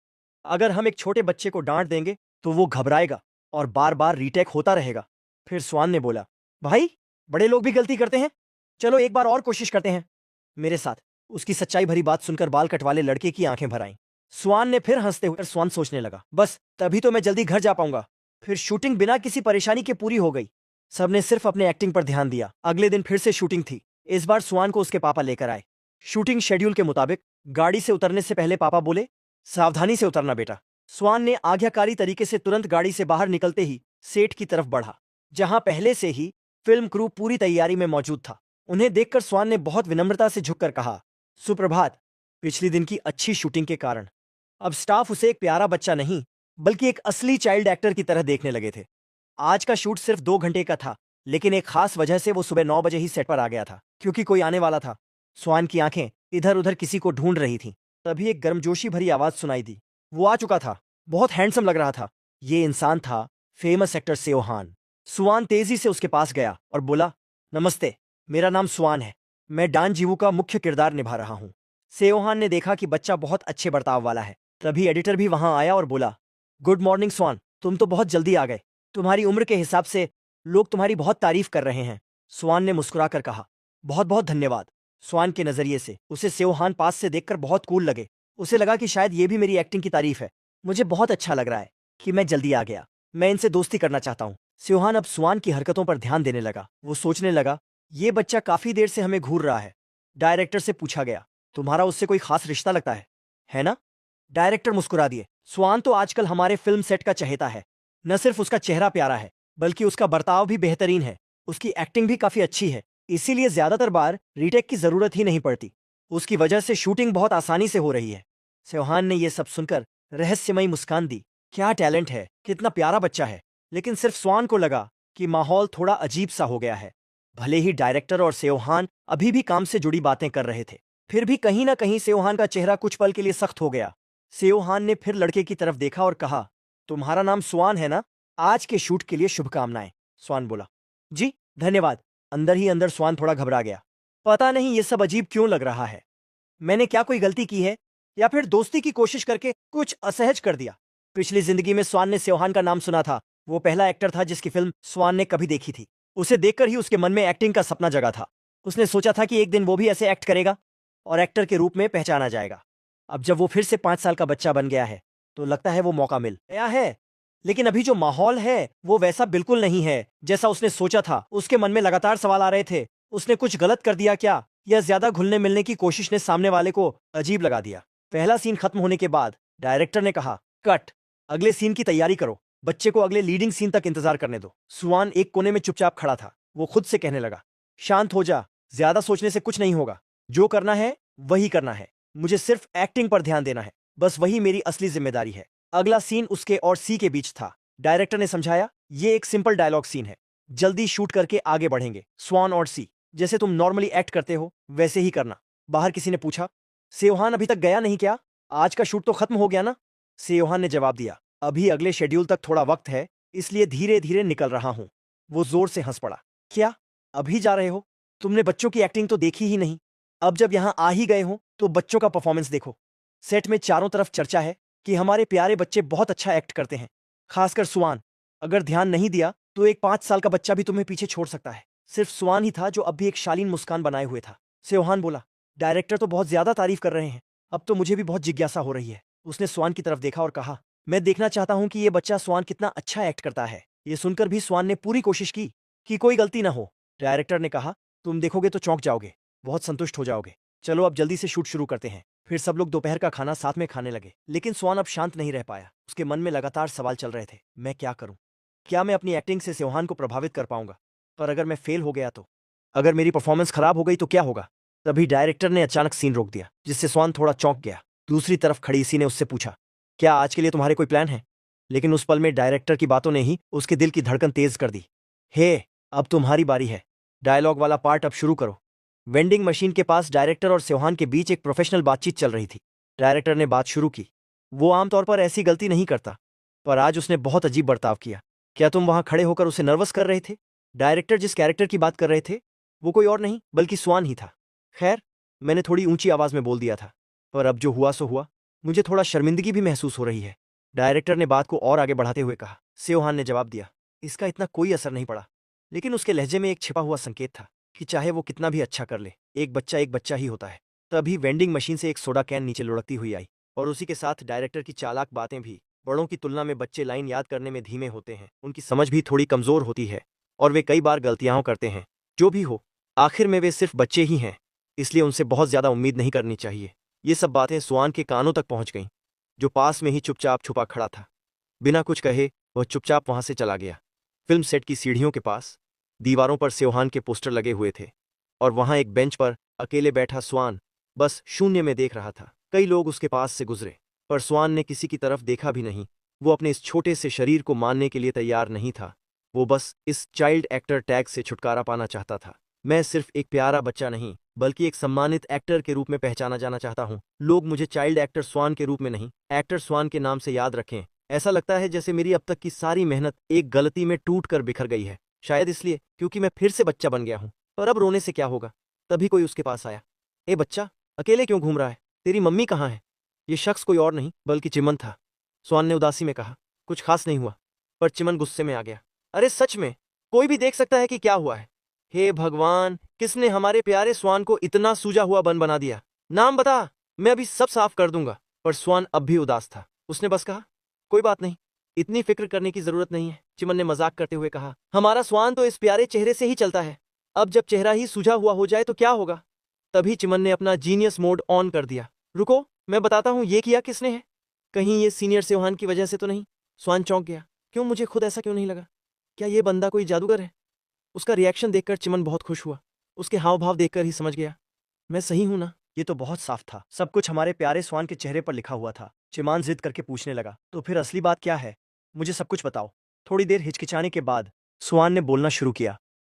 अगर हम एक छोटे बच्चे को डांट देंगे तो वो घबराएगा और बार बार रीटेक होता रहेगा। फिर स्वान ने बोला, भाई, बड़े लोग भी गलती करते हैं, चलो एक बार और कोशिश करते हैं मेरे साथ। उसकी सच्चाई भरी बात सुनकर बाल कटवाले लड़के की आंखें भर आईं। स्वान ने फिर हंसते हुए स्वान सोचने लगा, बस तभी तो मैं जल्दी घर जा पाऊंगा। फिर शूटिंग बिना किसी परेशानी के पूरी हो गई। सबने सिर्फ अपने एक्टिंग पर ध्यान दिया। अगले दिन फिर से शूटिंग थी। इस बार स्वान को उसके पापा लेकर आए। शूटिंग शेड्यूल के मुताबिक गाड़ी से उतरने से पहले पापा बोले, सावधानी से उतरना बेटा। स्वान ने आज्ञाकारी तरीके से तुरंत गाड़ी से बाहर निकलते ही सेट की तरफ बढ़ा, जहां पहले से ही फिल्म क्रू पूरी तैयारी में मौजूद था। उन्हें देखकर स्वान ने बहुत विनम्रता से झुककर कहा, सुप्रभात। पिछली दिन की अच्छी शूटिंग के कारण अब स्टाफ उसे एक प्यारा बच्चा नहीं बल्कि एक असली चाइल्ड एक्टर की तरह देखने लगे थे। आज का शूट सिर्फ 2 घंटे का था, लेकिन एक खास वजह से वो सुबह 9 बजे ही सेट पर आ गया था, क्योंकि कोई आने वाला था। स्वान की आंखें इधर उधर किसी को ढूंढ रही थीं। तभी एक गर्मजोशी भरी आवाज सुनाई दी। वो आ चुका था। बहुत हैंडसम लग रहा था। ये इंसान था फेमस एक्टर सेओहान। स्वान तेजी से उसके पास गया और बोला, नमस्ते, मेरा नाम स्वान है। मैं डान जीवू का मुख्य किरदार निभा रहा हूँ। सेओहान ने देखा कि बच्चा बहुत अच्छे बर्ताव वाला है। तभी एडिटर भी वहां आया और बोला, गुड मॉर्निंग स्वान, तुम तो बहुत जल्दी आ गए। तुम्हारी उम्र के हिसाब से लोग तुम्हारी बहुत तारीफ कर रहे हैं। स्वान ने मुस्कुराकर कहा, बहुत बहुत धन्यवाद। स्वान के नजरिए से उसे सेओहान पास से देखकर बहुत कूल लगे। उसे लगा कि शायद ये भी मेरी एक्टिंग की तारीफ है। मुझे बहुत अच्छा लग रहा है कि मैं जल्दी आ गया। मैं इनसे दोस्ती करना चाहता हूँ। सेओहान अब स्वान की हरकतों पर ध्यान देने लगा। वो सोचने लगा, ये बच्चा काफी देर से हमें घूर रहा है। डायरेक्टर से पूछा गया, तुम्हारा उससे कोई खास रिश्ता लगता है ना? डायरेक्टर मुस्कुरा दिए। स्वान तो आजकल हमारे फिल्म सेट का चहेता है। न सिर्फ उसका चेहरा प्यारा है, बल्कि उसका बर्ताव भी बेहतरीन है। उसकी एक्टिंग भी काफी अच्छी है, इसीलिए ज्यादातर बार रीटेक की जरूरत ही नहीं पड़ती। उसकी वजह से शूटिंग बहुत आसानी से हो रही है। सेओहान ने यह सब सुनकर रहस्यमयी मुस्कान दी। क्या टैलेंट है, कितना प्यारा बच्चा है। लेकिन सिर्फ स्वान को लगा कि माहौल थोड़ा अजीब सा हो गया है। भले ही डायरेक्टर और सेओहान अभी भी काम से जुड़ी बातें कर रहे थे, फिर भी कहीं ना कहीं सेओहान का चेहरा कुछ पल के लिए सख्त हो गया। सेओहान ने फिर लड़के की तरफ देखा और कहा, तुम्हारा नाम स्वान है ना? आज के शूट के लिए शुभकामनाएं। स्वान बोला, जी धन्यवाद। अंदर ही अंदर स्वान थोड़ा घबरा गया। पता नहीं ये सब अजीब क्यों लग रहा है। मैंने क्या कोई गलती की है, या फिर दोस्ती की कोशिश करके कुछ असहज कर दिया? पिछली जिंदगी में स्वान ने सेओहान का नाम सुना था। वो पहला एक्टर था जिसकी फिल्म स्वान ने कभी देखी थी। उसे देखकर ही उसके मन में एक्टिंग का सपना जगा था। उसने सोचा था कि एक दिन वो भी ऐसे एक्ट करेगा और एक्टर के रूप में पहचाना जाएगा। अब जब वो फिर से 5 साल का बच्चा बन गया है, तो लगता है वो मौका मिल गया है। लेकिन अभी जो माहौल है वो वैसा बिल्कुल नहीं है जैसा उसने सोचा था। उसके मन में लगातार सवाल आ रहे थे। उसने कुछ गलत कर दिया क्या, या ज्यादा घुलने मिलने की कोशिश ने सामने वाले को अजीब लगा दिया? पहला सीन खत्म होने के बाद डायरेक्टर ने कहा, कट, अगले सीन की तैयारी करो। बच्चे को अगले लीडिंग सीन तक इंतजार करने दो। स्वान एक कोने में चुपचाप खड़ा था। वो खुद से कहने लगा, शांत हो जा, ज्यादा सोचने से कुछ नहीं होगा। जो करना है वही करना है। मुझे सिर्फ एक्टिंग पर ध्यान देना है, बस वही मेरी असली जिम्मेदारी है। अगला सीन उसके और सी के बीच था। डायरेक्टर ने समझाया, ये एक सिंपल डायलॉग सीन है, जल्दी शूट करके आगे बढ़ेंगे। स्वान और सी, जैसे तुम नॉर्मली एक्ट करते हो वैसे ही करना। बाहर किसी ने पूछा, सेओहान अभी तक गया नहीं क्या? आज का शूट तो खत्म हो गया ना? सेओहान ने जवाब दिया, अभी अगले शेड्यूल तक थोड़ा वक्त है, इसलिए धीरे धीरे निकल रहा हूं। वो जोर से हंस पड़ा, क्या अभी जा रहे हो? तुमने बच्चों की एक्टिंग तो देखी ही नहीं। अब जब यहां आ ही गए हो तो बच्चों का परफॉर्मेंस देखो। सेट में चारों तरफ चर्चा है कि हमारे प्यारे बच्चे बहुत अच्छा एक्ट करते हैं, खासकर स्वान। अगर ध्यान नहीं दिया तो एक 5 साल का बच्चा भी तुम्हें पीछे छोड़ सकता है। सिर्फ स्वान ही था जो अब भी एक शालीन मुस्कान बनाए हुए था। सेओहान बोला, डायरेक्टर तो बहुत ज्यादा तारीफ कर रहे हैं, अब तो मुझे भी बहुत जिज्ञासा हो रही है। उसने स्वान की तरफ देखा और कहा, मैं देखना चाहता हूं कि ये बच्चा स्वान कितना अच्छा एक्ट करता है। ये सुनकर भी स्वान ने पूरी कोशिश की कि कोई गलती ना हो। डायरेक्टर ने कहा, तुम देखोगे तो चौंक जाओगे, बहुत संतुष्ट हो जाओगे। चलो अब जल्दी से शूट शुरू करते हैं। फिर सब लोग दोपहर का खाना साथ में खाने लगे। लेकिन स्वान अब शांत नहीं रह पाया। उसके मन में लगातार सवाल चल रहे थे, मैं क्या करूं? क्या मैं अपनी एक्टिंग से सेओहान को प्रभावित कर पाऊंगा? पर अगर मैं फेल हो गया तो? अगर मेरी परफॉर्मेंस खराब हो गई तो क्या होगा? तभी डायरेक्टर ने अचानक सीन रोक दिया, जिससे स्वान थोड़ा चौंक गया। दूसरी तरफ खड़ी इसी ने उससे पूछा, क्या आज के लिए तुम्हारे कोई प्लान है? लेकिन उस पल में डायरेक्टर की बातों ने ही उसके दिल की धड़कन तेज कर दी। हे, अब तुम्हारी बारी है। डायलॉग वाला पार्ट अब शुरू करो। वेंडिंग मशीन के पास डायरेक्टर और सेवहान के बीच एक प्रोफेशनल बातचीत चल रही थी। डायरेक्टर ने बात शुरू की। वो आमतौर पर ऐसी गलती नहीं करता, पर आज उसने बहुत अजीब बर्ताव किया। क्या तुम वहां खड़े होकर उसे नर्वस कर रहे थे? डायरेक्टर जिस कैरेक्टर की बात कर रहे थे वो कोई और नहीं बल्कि स्वान ही था। खैर, मैंने थोड़ी ऊंची आवाज में बोल दिया था, पर अब जो हुआ सो हुआ। मुझे थोड़ा शर्मिंदगी भी महसूस हो रही है। डायरेक्टर ने बात को और आगे बढ़ाते हुए कहा। सेवहान ने जवाब दिया। इसका इतना कोई असर नहीं पड़ा, लेकिन उसके लहजे में एक छिपा हुआ संकेत था कि चाहे वो कितना भी अच्छा कर ले, एक बच्चा ही होता है। तभी वेंडिंग मशीन से एक सोडा कैन नीचे लुढ़कती हुई आई, और उसी के साथ डायरेक्टर की चालाक बातें भी। बड़ों की तुलना में बच्चे लाइन याद करने में धीमे होते हैं, उनकी समझ भी थोड़ी कमजोर होती है, और वे कई बार गलतियां करते हैं। जो भी हो, आखिर में वे सिर्फ बच्चे ही हैं, इसलिए उनसे बहुत ज्यादा उम्मीद नहीं करनी चाहिए। ये सब बातें स्वान के कानों तक पहुंच गईं, जो पास में ही चुपचाप छुपा खड़ा था। बिना कुछ कहे वह चुपचाप वहां से चला गया। फिल्म सेट की सीढ़ियों के पास दीवारों पर सेवहान के पोस्टर लगे हुए थे, और वहां एक बेंच पर अकेले बैठा स्वान बस शून्य में देख रहा था। कई लोग उसके पास से गुजरे, पर स्वान ने किसी की तरफ देखा भी नहीं। वो अपने इस छोटे से शरीर को मानने के लिए तैयार नहीं था। वो बस इस चाइल्ड एक्टर टैग से छुटकारा पाना चाहता था। मैं सिर्फ एक प्यारा बच्चा नहीं, बल्कि एक सम्मानित एक्टर के रूप में पहचाना जाना चाहता हूँ। लोग मुझे चाइल्ड एक्टर स्वान के रूप में नहीं, एक्टर स्वान के नाम से याद रखें। ऐसा लगता है जैसे मेरी अब तक की सारी मेहनत एक गलती में टूट कर बिखर गई है। शायद इसलिए क्योंकि मैं फिर से बच्चा बन गया हूँ। पर अब रोने से क्या होगा? तभी कोई उसके पास आया। ए बच्चा, अकेले क्यों घूम रहा है? तेरी मम्मी कहाँ है? ये शख्स कोई और नहीं बल्कि चिमन था। स्वान ने उदासी में कहा। कुछ खास नहीं हुआ। पर चिमन गुस्से में आ गया। अरे सच में, कोई भी देख सकता है कि क्या हुआ है। हे भगवान, किसने हमारे प्यारे स्वान को इतना सूजा हुआ बना दिया? नाम बता, मैं अभी सब साफ कर दूंगा। पर स्वान अब भी उदास था। उसने बस कहा, कोई बात नहीं, इतनी फिक्र करने की जरूरत नहीं है। चिमन ने मजाक करते हुए कहा। हमारा स्वान तो इस प्यारे चेहरे से ही चलता है। अब जब चेहरा ही सूझा हुआ हो जाए तो क्या होगा? तभी चिमन ने अपना जीनियस मोड ऑन कर दिया। रुको, मैं बताता हूँ ये किया किसने है। कहीं ये सीनियर सेवहान की वजह से तो नहीं? स्वान चौंक गया। क्यों, मुझे खुद ऐसा क्यों नहीं लगा? क्या ये बंदा कोई जादूगर है? उसका रिएक्शन देखकर चिमन बहुत खुश हुआ। उसके हाव भाव देखकर ही समझ गया, मैं सही हूं ना? ये तो बहुत साफ था। सब कुछ हमारे प्यारे स्वान के चेहरे पर लिखा हुआ था। चिमान जिद करके पूछने लगा, तो फिर असली बात क्या है? मुझे सब कुछ बताओ। थोड़ी देर हिचकिचाने के बाद स्वान ने बोलना शुरू किया।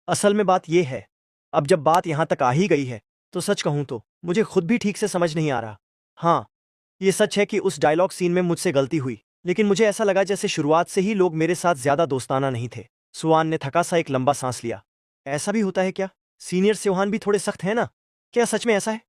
असल में बात यह है, अब जब बात यहां तक आ ही गई है, तो सच कहूं तो मुझे खुद भी ठीक से समझ नहीं आ रहा। हाँ, ये सच है कि उस डायलॉग सीन में मुझसे गलती हुई, लेकिन मुझे ऐसा लगा जैसे शुरुआत से ही लोग मेरे साथ ज्यादा दोस्ताना नहीं थे। स्वान ने थका सा एक लंबा सांस लिया। ऐसा भी होता है क्या? सीनियर सेवहान भी थोड़े सख्त है ना? क्या सच में ऐसा है?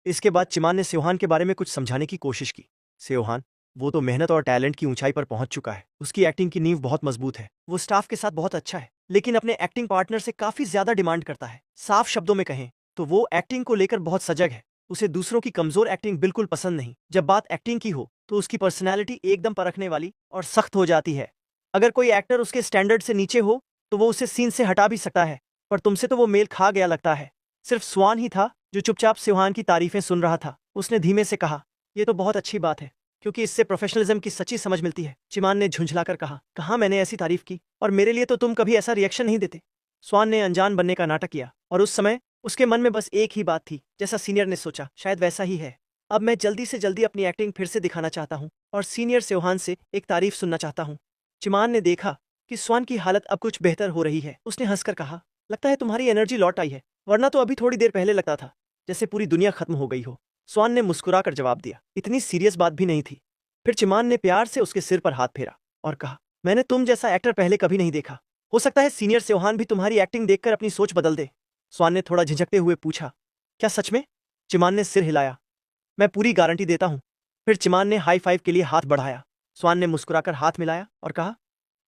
इसके बाद चिमान ने सेवहान के बारे में कुछ समझाने की कोशिश की। सेवहान, वो तो मेहनत और टैलेंट की ऊंचाई पर पहुंच चुका है। उसकी एक्टिंग की नींव बहुत मजबूत है। वो स्टाफ के साथ बहुत अच्छा है, लेकिन अपने एक्टिंग पार्टनर से काफी ज्यादा डिमांड करता है। साफ शब्दों में कहें तो वो एक्टिंग को लेकर बहुत सजग है। उसे दूसरों की कमजोर एक्टिंग बिल्कुल पसंद नहीं। जब बात एक्टिंग की हो तो उसकी पर्सनैलिटी एकदम परखने वाली और सख्त हो जाती है। अगर कोई एक्टर उसके स्टैंडर्ड से नीचे हो तो वो उसे सीन से हटा भी सकता है। पर तुमसे तो वो मेल खा गया लगता है। सिर्फ स्वान ही था जो चुपचाप सेवहान की तारीफें सुन रहा था। उसने धीमे से कहा, ये तो बहुत अच्छी बात है, क्योंकि इससे प्रोफेशनलिज्म की सच्ची समझ मिलती है। चिमान ने झुंझलाकर कहा, कहाँ मैंने ऐसी तारीफ की? और मेरे लिए तो तुम कभी ऐसा रिएक्शन नहीं देते। स्वान ने अनजान बनने का नाटक किया, और उस समय उसके मन में बस एक ही बात थी, जैसा सीनियर ने सोचा शायद वैसा ही है। अब मैं जल्दी से जल्दी अपनी एक्टिंग फिर से दिखाना चाहता हूँ और सीनियर सेवहान से एक तारीफ सुनना चाहता हूँ। चिमान ने देखा कि स्वान की हालत अब कुछ बेहतर हो रही है। उसने हंसकर कहा, लगता है तुम्हारी एनर्जी लौट आई है, वरना तो अभी थोड़ी देर पहले लगता था जैसे पूरी दुनिया खत्म हो गई हो। स्वान ने मुस्कुराकर जवाब दिया, इतनी सीरियस बात भी नहीं थी। फिर चिमान ने प्यार से उसके सिर पर हाथ फेरा और कहा, मैंने तुम जैसा एक्टर पहले कभी नहीं देखा। हो सकता है सीनियर सेवहान भी तुम्हारी एक्टिंग देखकर अपनी सोच बदल दे। स्वान ने थोड़ा झिझकते हुए पूछा, क्या सच में? चिमान ने सिर हिलाया, मैं पूरी गारंटी देता हूं। फिर चिमान ने हाई फाइव के लिए हाथ बढ़ाया। स्वान ने मुस्कुराकर हाथ मिलाया और कहा,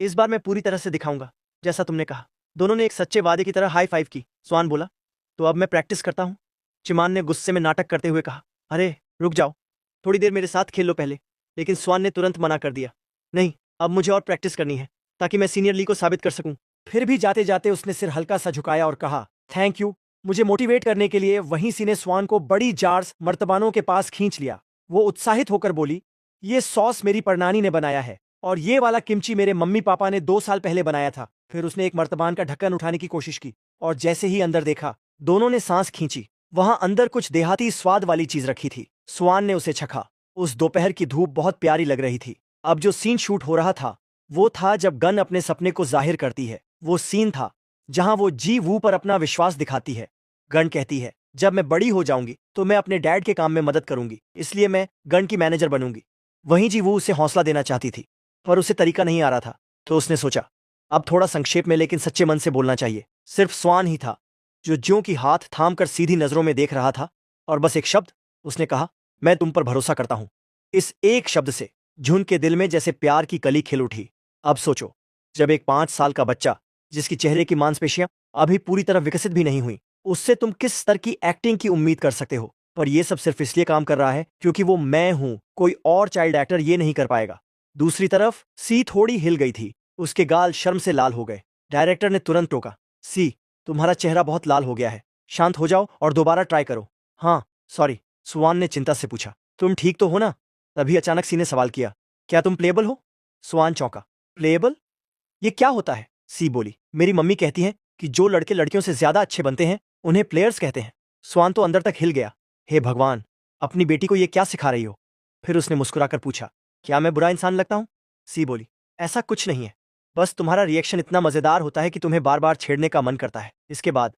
इस बार मैं पूरी तरह से दिखाऊंगा जैसा तुमने कहा। दोनों ने एक सच्चे वादे की तरह हाई फाइव की। स्वान बोला, तो अब मैं प्रैक्टिस करता हूं। चिमान ने गुस्से में नाटक करते हुए कहा, अरे रुक जाओ, थोड़ी देर मेरे साथ खेल लो पहले। लेकिन स्वान ने तुरंत मना कर दिया, नहीं, अब मुझे और प्रैक्टिस करनी है ताकि मैं सीनियर ली को साबित कर सकूं। फिर भी जाते जाते उसने सिर हल्का सा झुकाया और कहा, थैंक यू, मुझे मोटिवेट करने के लिए। वहीं सी ने स्वान को बड़ी जार्स मर्तबानों के पास खींच लिया। वो उत्साहित होकर बोली, ये सॉस मेरी परनानी ने बनाया है, और ये वाला किमची मेरे मम्मी पापा ने 2 साल पहले बनाया था। फिर उसने एक मर्तबान का ढक्कन उठाने की कोशिश की, और जैसे ही अंदर देखा, दोनों ने सांस खींची। वहां अंदर कुछ देहाती स्वाद वाली चीज रखी थी। स्वान ने उसे चखा। उस दोपहर की धूप बहुत प्यारी लग रही थी। अब जो सीन शूट हो रहा था वो था जब गन अपने सपने को जाहिर करती है। वो सीन था जहां वो जी वू पर अपना विश्वास दिखाती है। गन कहती है, जब मैं बड़ी हो जाऊंगी तो मैं अपने डैड के काम में मदद करूंगी, इसलिए मैं गन की मैनेजर बनूंगी। वहीं जी वो उसे हौसला देना चाहती थी, पर उसे तरीका नहीं आ रहा था। तो उसने सोचा, अब थोड़ा संक्षेप में लेकिन सच्चे मन से बोलना चाहिए। सिर्फ स्वान ही था जो ज्यों की हाथ थाम कर सीधी नजरों में देख रहा था, और बस एक शब्द। उसने कहा, मैं तुम पर भरोसा करता हूं। इस एक शब्द से झुन के दिल में जैसे प्यार की कली खिल उठी। अब सोचो, जब एक 5 साल का बच्चा, जिसकी चेहरे की मांसपेशियां अभी पूरी तरह विकसित भी नहीं हुई, उससे तुम किस स्तर की एक्टिंग की उम्मीद कर सकते हो। पर यह सब सिर्फ इसलिए काम कर रहा है क्योंकि वो मैं हूं, कोई और चाइल्ड एक्टर ये नहीं कर पाएगा। दूसरी तरफ सी थोड़ी हिल गई थी, उसके गाल शर्म से लाल हो गए। डायरेक्टर ने तुरंत टोका, सी, तुम्हारा चेहरा बहुत लाल हो गया है, शांत हो जाओ और दोबारा ट्राई करो। हाँ, सॉरी, स्वान ने चिंता से पूछा। तुम ठीक तो हो ना? तभी अचानक सी ने सवाल किया, क्या तुम प्लेबल हो? स्वान चौंका, प्लेबल? ये क्या होता है? सी बोली, मेरी मम्मी कहती है कि जो लड़के लड़कियों से ज्यादा अच्छे बनते हैं उन्हें प्लेयर्स कहते हैं। स्वान तो अंदर तक हिल गया। हे भगवान, अपनी बेटी को ये क्या सिखा रही हो? फिर उसने मुस्कुराकर पूछा, क्या मैं बुरा इंसान लगता हूं? सी बोली, ऐसा कुछ नहीं है, बस तुम्हारा रिएक्शन इतना मजेदार होता है कि तुम्हें बार बार छेड़ने का मन करता है। इसके बाद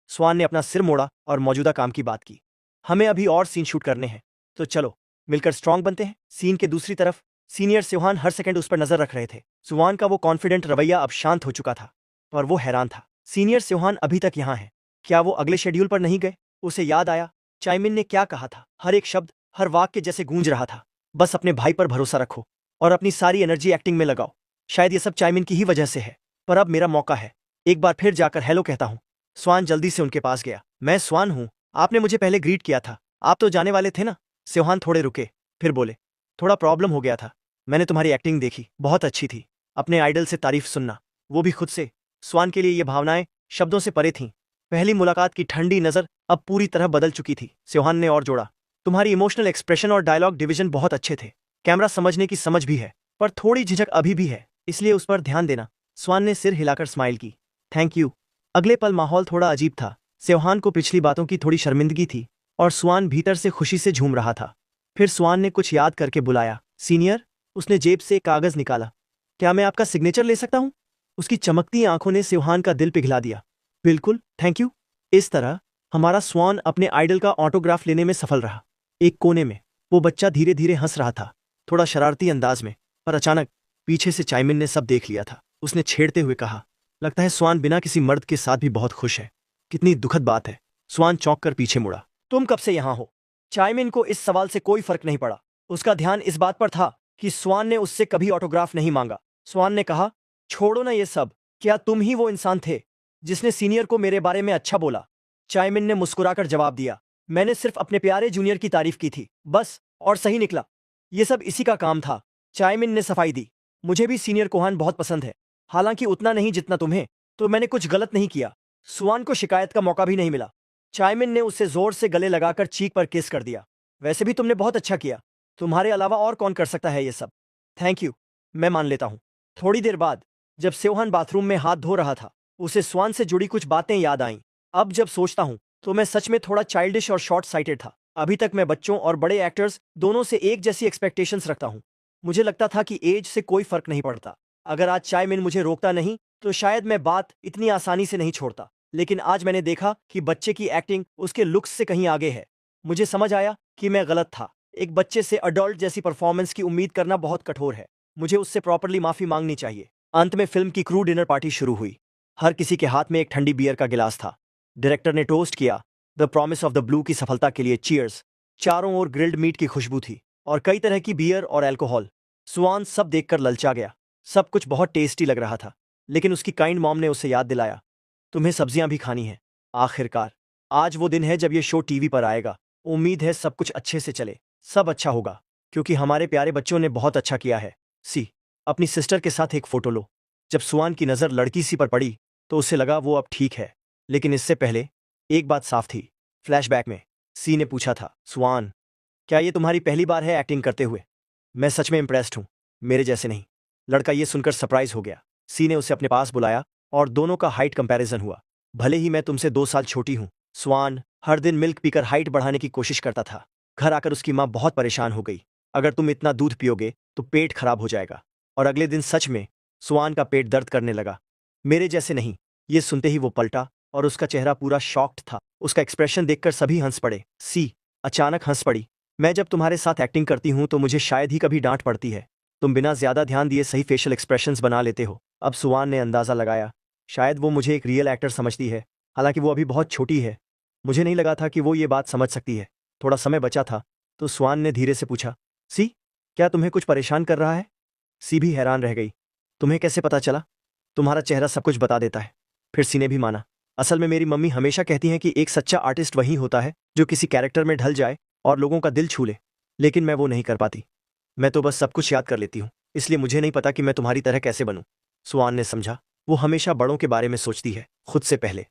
स्वान ने अपना सिर मोड़ा और मौजूदा काम की बात की। हमें अभी और सीन शूट करने हैं, तो चलो मिलकर स्ट्रांग बनते हैं। सीन के दूसरी तरफ सीनियर सिवहान हर सेकंड उस पर नजर रख रहे थे। सुवान का वो कॉन्फिडेंट रवैया अब शांत हो चुका था, पर वो हैरान था। सीनियर सिवहान अभी तक यहाँ है, क्या वो अगले शेड्यूल पर नहीं गए? उसे याद आया चाइमिन ने क्या कहा था। हर एक शब्द, हर वाक्य जैसे गूंज रहा था, बस अपने भाई पर भरोसा रखो और अपनी सारी एनर्जी एक्टिंग में लगाओ। शायद ये सब चाइमिन की ही वजह से है, पर अब मेरा मौका है। एक बार फिर जाकर हेलो कहता हूँ। स्वान जल्दी से उनके पास गया। मैं स्वान हूँ, आपने मुझे पहले ग्रीट किया था, आप तो जाने वाले थे ना? सिवहान थोड़े रुके, फिर बोले, थोड़ा प्रॉब्लम हो गया था। मैंने तुम्हारी एक्टिंग देखी, बहुत अच्छी थी। अपने आइडल से तारीफ सुनना, वो भी खुद से। स्वान के लिए ये भावनाएं शब्दों से परे थीं। पहली मुलाकात की ठंडी नजर अब पूरी तरह बदल चुकी थी। सिवहान ने और जोड़ा, तुम्हारी इमोशनल एक्सप्रेशन और डायलॉग डिवीजन बहुत अच्छे थे। कैमरा समझने की समझ भी है, पर थोड़ी झिझक अभी भी है, इसलिए उस पर ध्यान देना। स्वान ने सिर हिलाकर स्माइल की, थैंक यू। अगले पल माहौल थोड़ा अजीब था। सिवहान को पिछली बातों की थोड़ी शर्मिंदगी थी और स्वान भीतर से खुशी से झूम रहा था। फिर स्वान ने कुछ याद करके बुलाया, सीनियर। उसने जेब से एक कागज निकाला, क्या मैं आपका सिग्नेचर ले सकता हूं? उसकी चमकती आंखों ने सिवहान का दिल पिघला दिया। बिल्कुल, थैंक यू। इस तरह हमारा स्वान अपने आइडल का ऑटोग्राफ लेने में सफल रहा। एक कोने में वो बच्चा धीरे धीरे हंस रहा था, थोड़ा शरारती अंदाज में, पर अचानक पीछे से चाइमिन ने सब देख लिया था। उसने छेड़ते हुए कहा, लगता है स्वान बिना किसी मर्द के साथ भी बहुत खुश है। कितनी दुखद बात है। स्वान चौंक कर पीछे मुड़ा। तुम कब से यहां हो? चाइमिन को इस सवाल से कोई फर्क नहीं पड़ा। उसका ध्यान इस बात पर था कि स्वान ने उससे कभी ऑटोग्राफ नहीं मांगा। स्वान ने कहा, छोड़ो ना ये सब, क्या तुम ही वो इंसान थे जिसने सीनियर को मेरे बारे में अच्छा बोला? चाइमिन ने मुस्कुराकर जवाब दिया, मैंने सिर्फ अपने प्यारे जूनियर की तारीफ की थी, बस, और सही निकला। ये सब इसी का काम था। चाइमिन ने सफाई दी, मुझे भी सीनियर कोहान बहुत पसंद है, हालांकि उतना नहीं जितना तुम्हें। तो मैंने कुछ गलत नहीं किया। स्वान को शिकायत का मौका भी नहीं मिला। चाइमिन ने उसे जोर से गले लगाकर चीक पर किस कर दिया। वैसे भी तुमने बहुत अच्छा किया, तुम्हारे अलावा और कौन कर सकता है ये सब? थैंक यू, मैं मान लेता हूं। थोड़ी देर बाद जब सिवहान बाथरूम में हाथ धो रहा था, उसे स्वान से जुड़ी कुछ बातें याद आईं। अब जब सोचता हूं तो मैं सच में थोड़ा चाइल्डिश और शॉर्ट साइटेड था। अभी तक मैं बच्चों और बड़े एक्टर्स दोनों से एक जैसी एक्सपेक्टेशंस रखता हूं। मुझे लगता था कि एज से कोई फर्क नहीं पड़ता। अगर आज चाइमिन मुझे रोकता नहीं तो शायद मैं बात इतनी आसानी से नहीं छोड़ता। लेकिन आज मैंने देखा कि बच्चे की एक्टिंग उसके लुक्स से कहीं आगे है। मुझे समझ आया कि मैं गलत था। एक बच्चे से अडल्ट जैसी परफॉर्मेंस की उम्मीद करना बहुत कठोर है। मुझे उससे प्रॉपरली माफी मांगनी चाहिए। अंत में फिल्म की क्रू डिनर पार्टी शुरू हुई। हर किसी के हाथ में एक ठंडी बियर का गिलास था। डायरेक्टर ने टोस्ट किया, the promise of the blue की सफलता के लिए चीयर्स। चारों ओर ग्रिल्ड मीट की खुशबू थी और कई तरह की बियर और अल्कोहल। स्वान सब देखकर ललचा गया। सब कुछ बहुत टेस्टी लग रहा था, लेकिन उसकी काइंड मॉम ने उसे याद दिलाया, तुम्हें सब्जियां भी खानी है। आखिरकार आज वो दिन है जब ये शो टीवी पर आएगा। उम्मीद है सब कुछ अच्छे से चले। सब अच्छा होगा, क्योंकि हमारे प्यारे बच्चों ने बहुत अच्छा किया है। सी, अपनी सिस्टर के साथ एक फोटो लो। जब स्वान की नज़र लड़की सी पर पड़ी तो उसे लगा वो अब ठीक है। लेकिन इससे पहले एक बात साफ थी। फ्लैशबैक में सी ने पूछा था, स्वान, क्या ये तुम्हारी पहली बार है एक्टिंग करते हुए? मैं सच में इम्प्रेस्ड हूं, मेरे जैसे नहीं। लड़का ये सुनकर सरप्राइज हो गया। सी ने उसे अपने पास बुलाया और दोनों का हाइट कंपैरिजन हुआ। भले ही मैं तुमसे 2 साल छोटी हूं। स्वान हर दिन मिल्क पीकर हाइट बढ़ाने की कोशिश करता था। घर आकर उसकी मां बहुत परेशान हो गई। अगर तुम इतना दूध पियोगे तो पेट खराब हो जाएगा। और अगले दिन सच में सुआन का पेट दर्द करने लगा। मेरे जैसे नहीं। ये सुनते ही वो पलटा और उसका चेहरा पूरा शॉक्ड था। उसका एक्सप्रेशन देखकर सभी हंस पड़े। सी अचानक हंस पड़ी। मैं जब तुम्हारे साथ एक्टिंग करती हूँ तो मुझे शायद ही कभी डांट पड़ती है। तुम बिना ज्यादा ध्यान दिए सही फेशियल एक्सप्रेशंस बना लेते हो। अब सुआन ने अंदाजा लगाया, शायद वो मुझे एक रियल एक्टर समझती है, हालांकि वो अभी बहुत छोटी है। मुझे नहीं लगा था कि वो ये बात समझ सकती है। थोड़ा समय बचा था तो सुआन ने धीरे से पूछा, सी क्या तुम्हें कुछ परेशान कर रहा है? सी भी हैरान रह गई। तुम्हें कैसे पता चला? तुम्हारा चेहरा सब कुछ बता देता है। फिर सी ने भी माना, असल में मेरी मम्मी हमेशा कहती हैं कि एक सच्चा आर्टिस्ट वही होता है जो किसी कैरेक्टर में ढल जाए और लोगों का दिल छू ले। लेकिन मैं वो नहीं कर पाती। मैं तो बस सब कुछ याद कर लेती हूँ, इसलिए मुझे नहीं पता कि मैं तुम्हारी तरह कैसे बनूं। सुआन ने समझा, वो हमेशा बड़ों के बारे में सोचती है, खुद से पहले।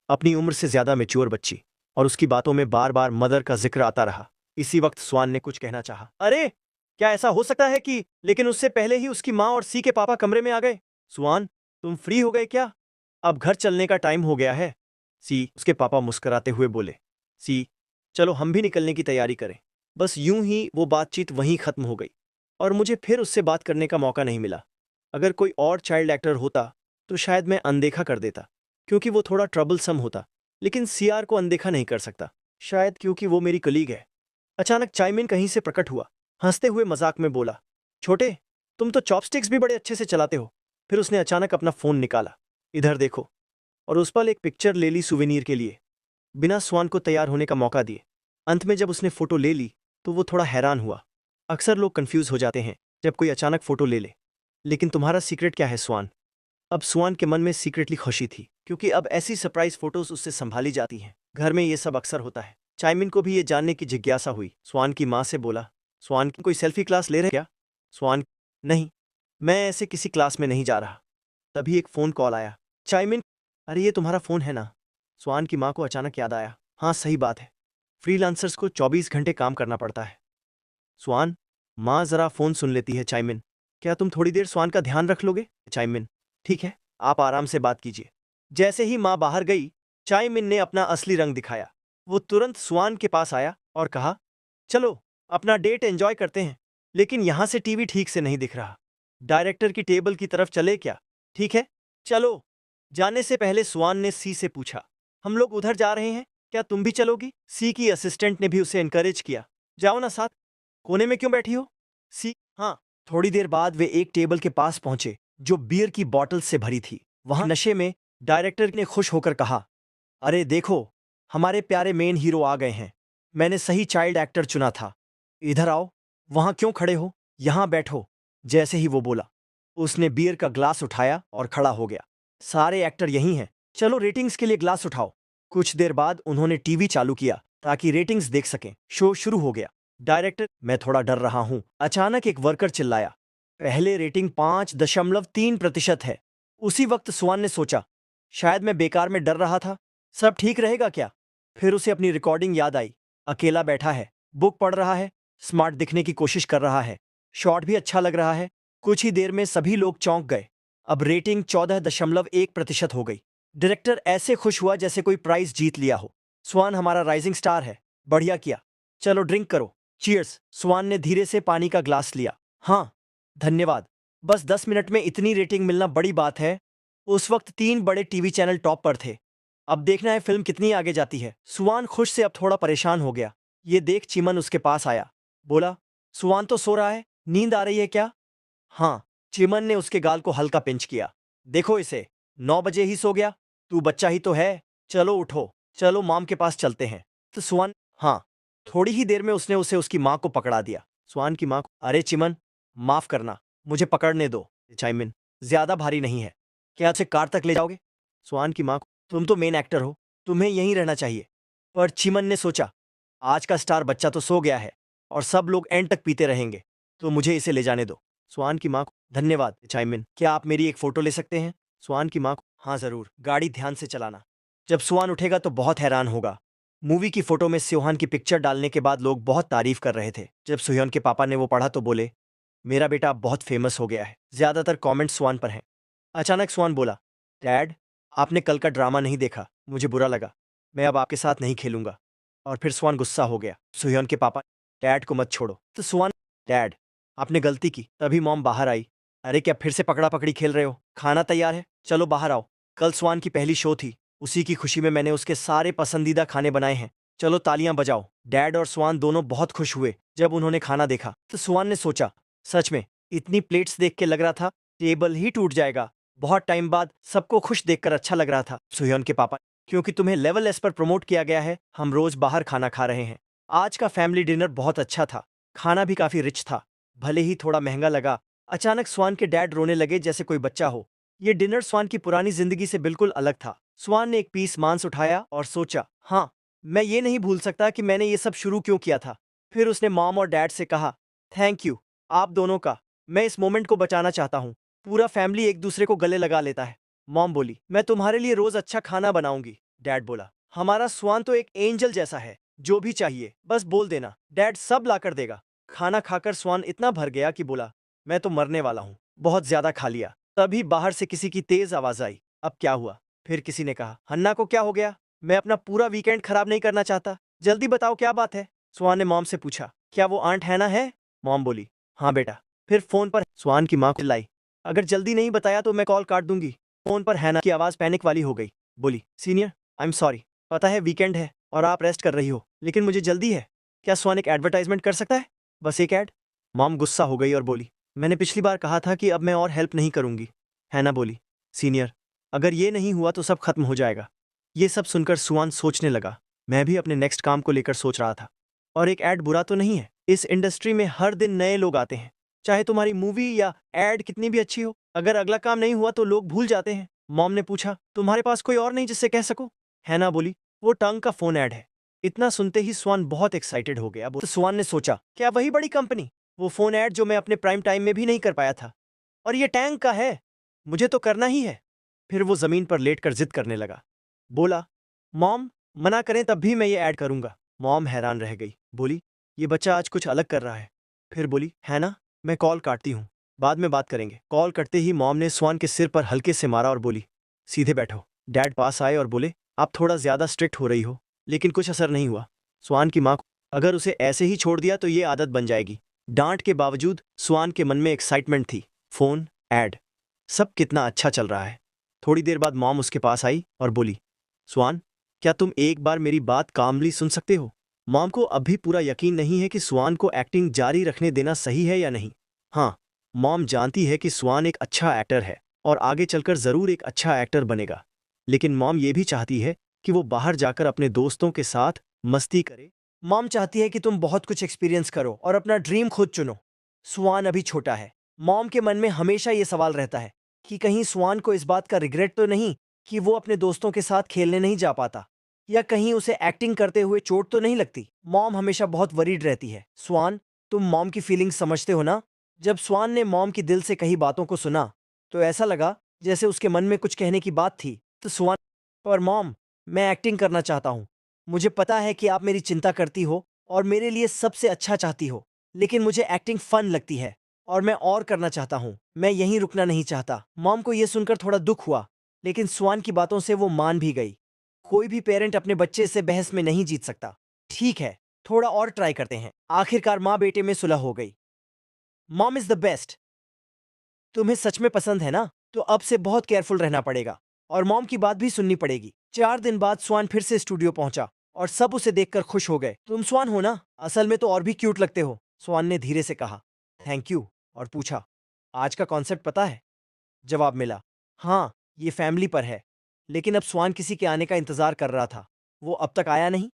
अपनी उम्र से ज्यादा मैच्योर बच्ची। और उसकी बातों में बार बार मदर का जिक्र आता रहा। इसी वक्त सुआन ने कुछ कहना चाहा। अरे क्या ऐसा हो सकता है कि, लेकिन उससे पहले ही उसकी माँ और सी के पापा कमरे में आ गए। सुआन, तुम फ्री हो गए क्या? अब घर चलने का टाइम हो गया है। सी उसके पापा मुस्कुराते हुए बोले। सी चलो हम भी निकलने की तैयारी करें। बस यूं ही वो बातचीत वहीं खत्म हो गई और मुझे फिर उससे बात करने का मौका नहीं मिला। अगर कोई और चाइल्ड एक्टर होता तो शायद मैं अनदेखा कर देता, क्योंकि वो थोड़ा ट्रबलसम होता। लेकिन सीआर को अनदेखा नहीं कर सकता, शायद क्योंकि वो मेरी कलीग है। अचानक चाइमिन कहीं से प्रकट हुआ। हंसते हुए मजाक में बोला, छोटे, तुम तो चॉपस्टिक्स भी बड़े अच्छे से चलाते हो। फिर उसने अचानक अपना फोन निकाला। इधर देखो। और उस पर एक पिक्चर ले ली सुवेनीर के लिए, बिना स्वान को तैयार होने का मौका दिए। अंत में जब उसने फोटो ले ली तो वो थोड़ा हैरान हुआ। अक्सर लोग कंफ्यूज हो जाते हैं जब कोई अचानक फोटो ले ले। लेकिन तुम्हारा सीक्रेट क्या है स्वान? अब स्वान के मन में सीक्रेटली खुशी थी, क्योंकि अब ऐसी सरप्राइज फोटोज उससे संभाली जाती हैं। घर में ये सब अक्सर होता है। चाइमिन को भी ये जानने की जिज्ञासा हुई। स्वान की माँ से बोला, स्वान की कोई सेल्फी क्लास ले रहे क्या? स्वान, नहीं, मैं ऐसे किसी क्लास में नहीं जा रहा। तभी एक फोन कॉल आया। चाइमिन, अरे ये तुम्हारा फोन है ना? स्वान की माँ को अचानक याद आया। हाँ सही बात है, फ्रीलांसर्स को 24 घंटे काम करना पड़ता है। स्वान, माँ जरा फोन सुन लेती है। चाइमिन, क्या तुम थोड़ी देर स्वान का ध्यान रख लोगे? चाइमिन, ठीक है, आप आराम से बात कीजिए। जैसे ही माँ बाहर गई, चाइमिन ने अपना असली रंग दिखाया। वो तुरंत स्वान के पास आया और कहा, चलो अपना डेट एंजॉय करते हैं, लेकिन यहां से टीवी ठीक से नहीं दिख रहा। डायरेक्टर की टेबल की तरफ चले क्या? ठीक है, चलो। जाने से पहले स्वान ने सी से पूछा, हम लोग उधर जा रहे हैं, क्या तुम भी चलोगी? सी की असिस्टेंट ने भी उसे एनकरेज किया, जाओ ना साथ, कोने में क्यों बैठी हो? सी, हाँ। थोड़ी देर बाद वे एक टेबल के पास पहुंचे जो बियर की बॉटल से भरी थी। वहां नशे में डायरेक्टर ने खुश होकर कहा, अरे देखो, हमारे प्यारे मेन हीरो आ गए हैं। मैंने सही चाइल्ड एक्टर चुना था। इधर आओ। वहां क्यों खड़े हो, यहां बैठो। जैसे ही वो बोला, उसने बियर का ग्लास उठाया और खड़ा हो गया। सारे एक्टर यहीं हैं, चलो रेटिंग्स के लिए ग्लास उठाओ। कुछ देर बाद उन्होंने टीवी चालू किया ताकि रेटिंग्स देख सकें। शो शुरू हो गया। डायरेक्टर, मैं थोड़ा डर रहा हूं, अचानक एक वर्कर चिल्लाया। पहले रेटिंग 5.3% है। उसी वक्त स्वान ने सोचा, शायद मैं बेकार में डर रहा था। सब ठीक रहेगा क्या? फिर उसे अपनी रिकॉर्डिंग याद आई। अकेला बैठा है, बुक पढ़ रहा है, स्मार्ट दिखने की कोशिश कर रहा है, शॉट भी अच्छा लग रहा है। कुछ ही देर में सभी लोग चौंक गए। अब रेटिंग 14.1% हो गई। डायरेक्टर ऐसे खुश हुआ जैसे कोई प्राइज जीत लिया हो। स्वान हमारा राइजिंग स्टार है, बढ़िया किया। चलो ड्रिंक करो। चीयर्स। स्वान ने धीरे से पानी का ग्लास लिया। हाँ, धन्यवाद। बस 10 मिनट में इतनी रेटिंग मिलना बड़ी बात है। उस वक्त 3 बड़े टीवी चैनल टॉप पर थे। अब देखना है फिल्म कितनी आगे जाती है। सुआन खुश से अब थोड़ा परेशान हो गया। ये देख चिमन उसके पास आया। बोला, सुआन तो सो रहा है, नींद आ रही है क्या? हाँ। चिमन ने उसके गाल को हल्का पिंच किया। देखो इसे, 9 बजे ही सो गया। तू बच्चा ही तो है। चलो उठो, चलो मॉम के पास चलते हैं। तो सुआन, हाँ। थोड़ी ही देर में उसने उसे उसकी माँ को पकड़ा दिया। सुआन की माँ को, अरे चिमन, माफ करना, मुझे पकड़ने दो। चाइमिन, ज्यादा भारी नहीं है, क्या उसे कार तक ले जाओगे? सुआन की माँ को, तुम तो मेन एक्टर हो, तुम्हें यहीं रहना चाहिए। पर चिमन ने सोचा, आज का स्टार बच्चा तो सो गया है और सब लोग एंड तक पीते रहेंगे, तो मुझे इसे ले जाने दो। सुआन की माँ को, धन्यवाद चाइमिन, क्या आप मेरी एक फोटो ले सकते हैं? सुआन की माँ को, हाँ जरूर, गाड़ी ध्यान से चलाना। जब सुआन उठेगा तो बहुत हैरान होगा। मूवी की फोटो में सोहान की पिक्चर डालने के बाद लोग बहुत तारीफ कर रहे थे। जब सोहन के पापा ने वो पढ़ा तो बोले, मेरा बेटा अब बहुत फेमस हो गया है। ज्यादातर कमेंट स्वान पर हैं। अचानक स्वान बोला, डैड, आपने कल का ड्रामा नहीं देखा, मुझे बुरा लगा। मैं अब आपके साथ नहीं खेलूंगा। और फिर स्वान गुस्सा हो गया। सोहन के पापा, डैड को मत छोड़ो। तो स्वान, डैड, आपने गलती की। तभी मॉम बाहर आई। अरे क्या फिर से पकड़ा पकड़ी खेल रहे हो? खाना तैयार है, चलो बाहर आओ। कल स्वान की पहली शो थी, उसी की खुशी में मैंने उसके सारे पसंदीदा खाने बनाए हैं। चलो तालियां बजाओ। डैड और स्वान दोनों बहुत खुश हुए जब उन्होंने खाना देखा। तो स्वान ने सोचा, सच में इतनी प्लेट्स देख के लग रहा था टेबल ही टूट जाएगा। बहुत टाइम बाद सबको खुश देखकर अच्छा लग रहा था। सुयोन के पापा, क्योंकि तुम्हें लेवल एस पर प्रमोट किया गया है, हम रोज बाहर खाना खा रहे हैं। आज का फैमिली डिनर बहुत अच्छा था, खाना भी काफी रिच था, भले ही थोड़ा महंगा लगा। अचानक स्वान के डैड रोने लगे जैसे कोई बच्चा हो। ये डिनर स्वान की पुरानी जिंदगी से बिल्कुल अलग था। स्वान ने एक पीस मांस उठाया और सोचा, हाँ, मैं ये नहीं भूल सकता कि मैंने ये सब शुरू क्यों किया था। फिर उसने मॉम और डैड से कहा, थैंक यू आप दोनों का, मैं इस मोमेंट को बचाना चाहता हूँ। पूरा फैमिली एक दूसरे को गले लगा लेता है। मॉम बोली, मैं तुम्हारे लिए रोज अच्छा खाना बनाऊंगी। डैड बोला, हमारा स्वान तो एक एंजल जैसा है, जो भी चाहिए बस बोल देना, डैड सब ला कर देगा। खाना खाकर स्वान इतना भर गया कि बोला, मैं तो मरने वाला हूँ, बहुत ज्यादा खा लिया। तभी बाहर से किसी की तेज आवाज आई। अब क्या हुआ? फिर किसी ने कहा, हन्ना को क्या हो गया? मैं अपना पूरा वीकेंड खराब नहीं करना चाहता, जल्दी बताओ क्या बात है। स्वान ने मॉम से पूछा, क्या वो आंट हैना है? मॉम बोली, हाँ बेटा। फिर फोन पर स्वान की माँ को लाई, अगर जल्दी नहीं बताया तो मैं कॉल काट दूंगी। फोन पर हैना की आवाज पैनिक वाली हो गई। बोली, सीनियर आई एम सॉरी, पता है वीकेंड है और आप रेस्ट कर रही हो, लेकिन मुझे जल्दी है। क्या स्वान एक एडवर्टाइजमेंट कर सकता है? बस एक ऐड। मॉम गुस्सा हो गई और बोली, मैंने पिछली बार कहा था कि अब मैं और हेल्प नहीं करूंगी। हैना बोली, सीनियर अगर ये नहीं हुआ तो सब खत्म हो जाएगा। ये सब सुनकर सुआन सोचने लगा, मैं भी अपने नेक्स्ट काम को लेकर सोच रहा था। और एक ऐड बुरा तो नहीं है, इस इंडस्ट्री में हर दिन नए लोग आते हैं, चाहे तुम्हारी मूवी या एड कितनी भी अच्छी हो, अगर अगला काम नहीं हुआ तो लोग भूल जाते हैं। मॉम ने पूछा, तुम्हारे पास कोई और नहीं जिससे कह सको? हैना बोली, वो टंग का फोन ऐड है। इतना सुनते ही स्वान बहुत एक्साइटेड हो गया। तो स्वान ने सोचा, क्या वही बड़ी कंपनी? वो फोन ऐड जो मैं अपने प्राइम टाइम में भी नहीं कर पाया था, और ये टैंक का है, मुझे तो करना ही है। फिर वो जमीन पर लेटकर जिद करने लगा। बोला, मॉम मना करें तब भी मैं ये ऐड करूंगा। मॉम हैरान रह गई, बोली, ये बच्चा आज कुछ अलग कर रहा है। फिर बोली, है ना, मैं कॉल काटती हूँ, बाद में बात करेंगे। कॉल कटते ही मॉम ने स्वान के सिर पर हल्के से मारा और बोली, सीधे बैठो। डैड पास आए और बोले, आप थोड़ा ज्यादा स्ट्रिक्ट हो रही हो। लेकिन कुछ असर नहीं हुआ। स्वान की माँ को अगर उसे ऐसे ही छोड़ दिया तो ये आदत बन जाएगी। डांट के बावजूद स्वान के मन में एक्साइटमेंट थी। फोन ऐड सब कितना अच्छा चल रहा है। थोड़ी देर बाद मॉम उसके पास आई और बोली, स्वान क्या तुम एक बार मेरी बात कामली सुन सकते हो? मॉम को अभी पूरा यकीन नहीं है कि स्वान को एक्टिंग जारी रखने देना सही है या नहीं। हाँ, मॉम जानती है कि स्वान एक अच्छा एक्टर है और आगे चलकर जरूर एक अच्छा एक्टर बनेगा, लेकिन मॉम ये भी चाहती है कि वो बाहर जाकर अपने दोस्तों के साथ मस्ती करे। मॉम चाहती है कि तुम बहुत कुछ एक्सपीरियंस करो और अपना ड्रीम खुद चुनो। स्वान अभी छोटा है। मॉम के मन में हमेशा ये सवाल रहता है कि कहीं स्वान को इस बात का रिग्रेट तो नहीं कि वो अपने दोस्तों के साथ खेलने नहीं जा पाता, या कहीं उसे एक्टिंग करते हुए चोट तो नहीं लगती। मॉम हमेशा बहुत वरीड रहती है। स्वान, तुम मॉम की फीलिंग्स समझते हो ना? जब स्वान ने मॉम की दिल से कही बातों को सुना तो ऐसा लगा जैसे उसके मन में कुछ कहने की बात थी। तो स्वान, पर मॉम, मैं एक्टिंग करना चाहता हूँ। मुझे पता है कि आप मेरी चिंता करती हो और मेरे लिए सबसे अच्छा चाहती हो, लेकिन मुझे एक्टिंग फन लगती है और मैं और करना चाहता हूँ। मैं यहीं रुकना नहीं चाहता। मॉम को यह सुनकर थोड़ा दुख हुआ, लेकिन स्वान की बातों से वो मान भी गई। कोई भी पेरेंट अपने बच्चे से बहस में नहीं जीत सकता। ठीक है, थोड़ा और ट्राई करते हैं। आखिरकार माँ बेटे में सुलह हो गई। Mom is the best. तुम्हें सच में पसंद है ना? तो अब से बहुत केयरफुल रहना पड़ेगा और मॉम की बात भी सुननी पड़ेगी। 4 दिन बाद स्वान फिर से स्टूडियो पहुंचा और सब उसे देखकर खुश हो गए। तुम स्वान हो ना? असल में तो और भी क्यूट लगते हो, स्वान ने धीरे से कहा। Thank you. और पूछा, आज का कॉन्सेप्ट पता है? जवाब मिला, हाँ, ये फैमिली पर है। लेकिन अब स्वान किसी के आने का इंतजार कर रहा था, वो अब तक आया नहीं।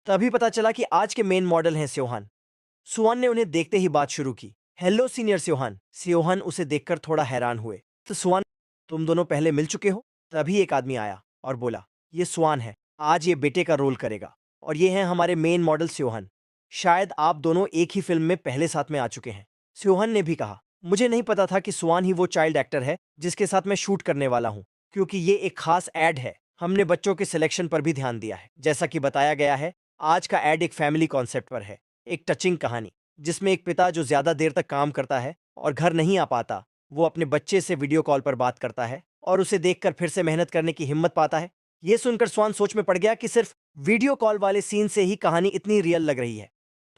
तभी पता चला कि आज के मेन मॉडल हैं स्योहान। सुहान ने उन्हें देखते ही बात शुरू की। Hello senior स्योहान। स्योहान उसे देखकर थोड़ा हैरान हुए। तो सुहान, तुम दोनों पहले मिल चुके हो? तभी एक आदमी आया और बोला, ये स्वान है, आज ये बेटे का रोल करेगा, और ये हैं हमारे मेन मॉडल स्योहान। शायद आप दोनों एक ही फिल्म में पहले साथ में आ चुके हैं। स्योहान ने भी कहा, मुझे नहीं पता था कि स्वान ही वो चाइल्ड एक्टर है जिसके साथ मैं शूट करने वाला हूँ, क्योंकि ये एक खास एड है। हमने बच्चों के सिलेक्शन पर भी ध्यान दिया है। जैसा कि बताया गया है, आज का एड एक फैमिली कॉन्सेप्ट पर है, एक टचिंग कहानी जिसमें एक पिता जो ज्यादा देर तक काम करता है और घर नहीं आ पाता, वो अपने बच्चे से वीडियो कॉल पर बात करता है और उसे देखकर फिर से मेहनत करने की हिम्मत पाता है। ये सुनकर स्वान सोच में पड़ गया कि सिर्फ वीडियो कॉल वाले सीन से ही कहानी इतनी रियल लग रही है।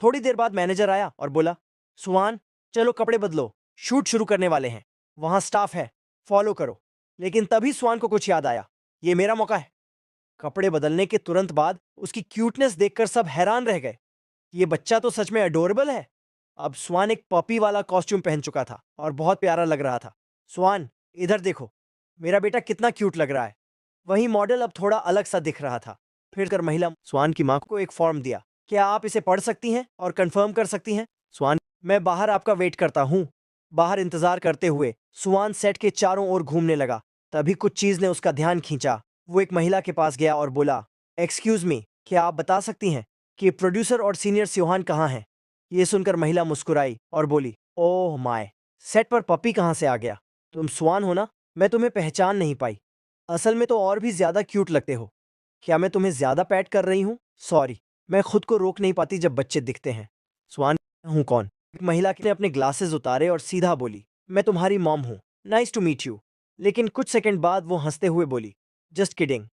थोड़ी देर बाद मैनेजर आया और बोला, स्वान, चलो कपड़े बदलो, शूट शुरू करने वाले हैं। वहां स्टाफ है, फॉलो करो। लेकिन तभी स्वान को कुछ याद आया, ये मेरा मौका है। कपड़े बदलने के तुरंत बाद उसकी क्यूटनेस देखकर सब हैरान रह गए। ये बच्चा तो सच में अडोरेबल है। अब स्वान एक पपी वाला कॉस्ट्यूम पहन चुका था और बहुत प्यारा लग रहा था। स्वान, इधर देखो, मेरा बेटा कितना क्यूट लग रहा है। वही मॉडल अब थोड़ा अलग सा दिख रहा था। फिर कर महिला स्वान की मां को एक फॉर्म दिया। क्या आप इसे पढ़ सकती हैं और कंफर्म कर सकती हैं? स्वान, मैं बाहर आपका वेट करता हूँ। बाहर इंतजार करते हुए स्वान सेट के चारों ओर घूमने लगा। तभी कुछ चीज ने उसका ध्यान खींचा। वो एक महिला के पास गया और बोला, एक्सक्यूज मी, क्या आप बता सकती हैं कि प्रोड्यूसर और सीनियर सियोहान कहाँ हैं? ये सुनकर महिला मुस्कुराई और बोली, ओह माय, सेट पर पपी कहाँ से आ गया? तुम स्वान हो ना? मैं तुम्हें पहचान नहीं पाई। असल में तो और भी ज्यादा क्यूट लगते हो। क्या मैं तुम्हें ज्यादा पैट कर रही हूँ? सॉरी, मैं खुद को रोक नहीं पाती जब बच्चे दिखते हैं। स्वान, हूँ कौन? एक महिला ने अपने ग्लासेस उतारे और सीधा बोली, मैं तुम्हारी मॉम हूँ। Nice to meet you. लेकिन कुछ सेकंड बाद वो हंसते हुए बोली, जस्ट किडिंग,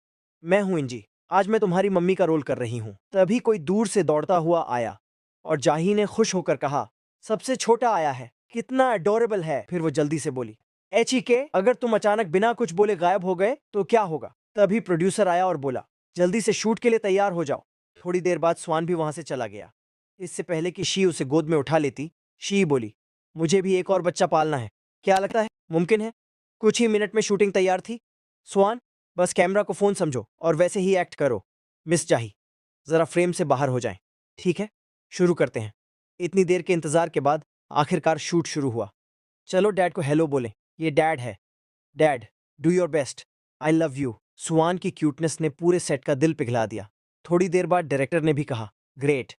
मैं हूँ इंजी। आज मैं तुम्हारी मम्मी का रोल कर रही हूँ। तभी कोई दूर से दौड़ता हुआ आया और जाही ने खुश होकर कहा, सबसे छोटा आया है, कितना अडोरेबल है। फिर वो जल्दी से बोली, एची के, अगर तुम अचानक बिना कुछ बोले गायब हो गए तो क्या होगा? तभी प्रोड्यूसर आया और बोला, जल्दी से शूट के लिए तैयार हो जाओ। थोड़ी देर बाद स्वान भी वहां से चला गया। इससे पहले कि शी उसे गोद में उठा लेती, शी बोली, मुझे भी एक और बच्चा पालना है। क्या लगता है मुमकिन है? कुछ ही मिनट में शूटिंग तैयार थी। स्वान, बस कैमरा को फोन समझो और वैसे ही एक्ट करो। मिस जाही, जरा फ्रेम से बाहर हो जाएं। ठीक है, शुरू करते हैं। इतनी देर के इंतजार के बाद आखिरकार शूट शुरू हुआ। चलो डैड को हेलो बोलें। ये डैड है। Dad, do your best, I love you. Swan की क्यूटनेस ने पूरे सेट का दिल पिघला दिया। थोड़ी देर बाद डायरेक्टर ने भी कहा, ग्रेट,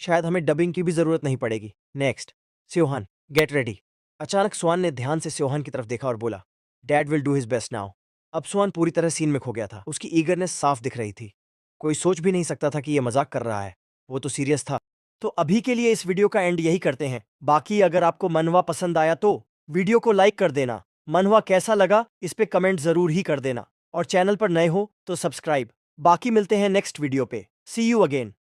शायद हमें डबिंग की भी जरूरत नहीं पड़ेगी। Next, Seohan, get ready. अचानक स्वान ने ध्यान से स्योहान की तरफ देखा और बोला, dad will do his best now. अब स्वान पूरी तरह सीन में खो गया था। उसकी ईगरनेस साफ दिख रही थी। कोई सोच भी नहीं सकता था कि यह मजाक कर रहा है। वो तो सीरियस था। तो अभी के लिए इस वीडियो का एंड यही करते हैं। बाकी अगर आपको मनवा पसंद आया तो वीडियो को लाइक कर देना। मनवा कैसा लगा इस पे कमेंट जरूर ही कर देना। और चैनल पर नए हो तो सब्सक्राइब। बाकी मिलते हैं नेक्स्ट वीडियो पे। सी यू अगेन।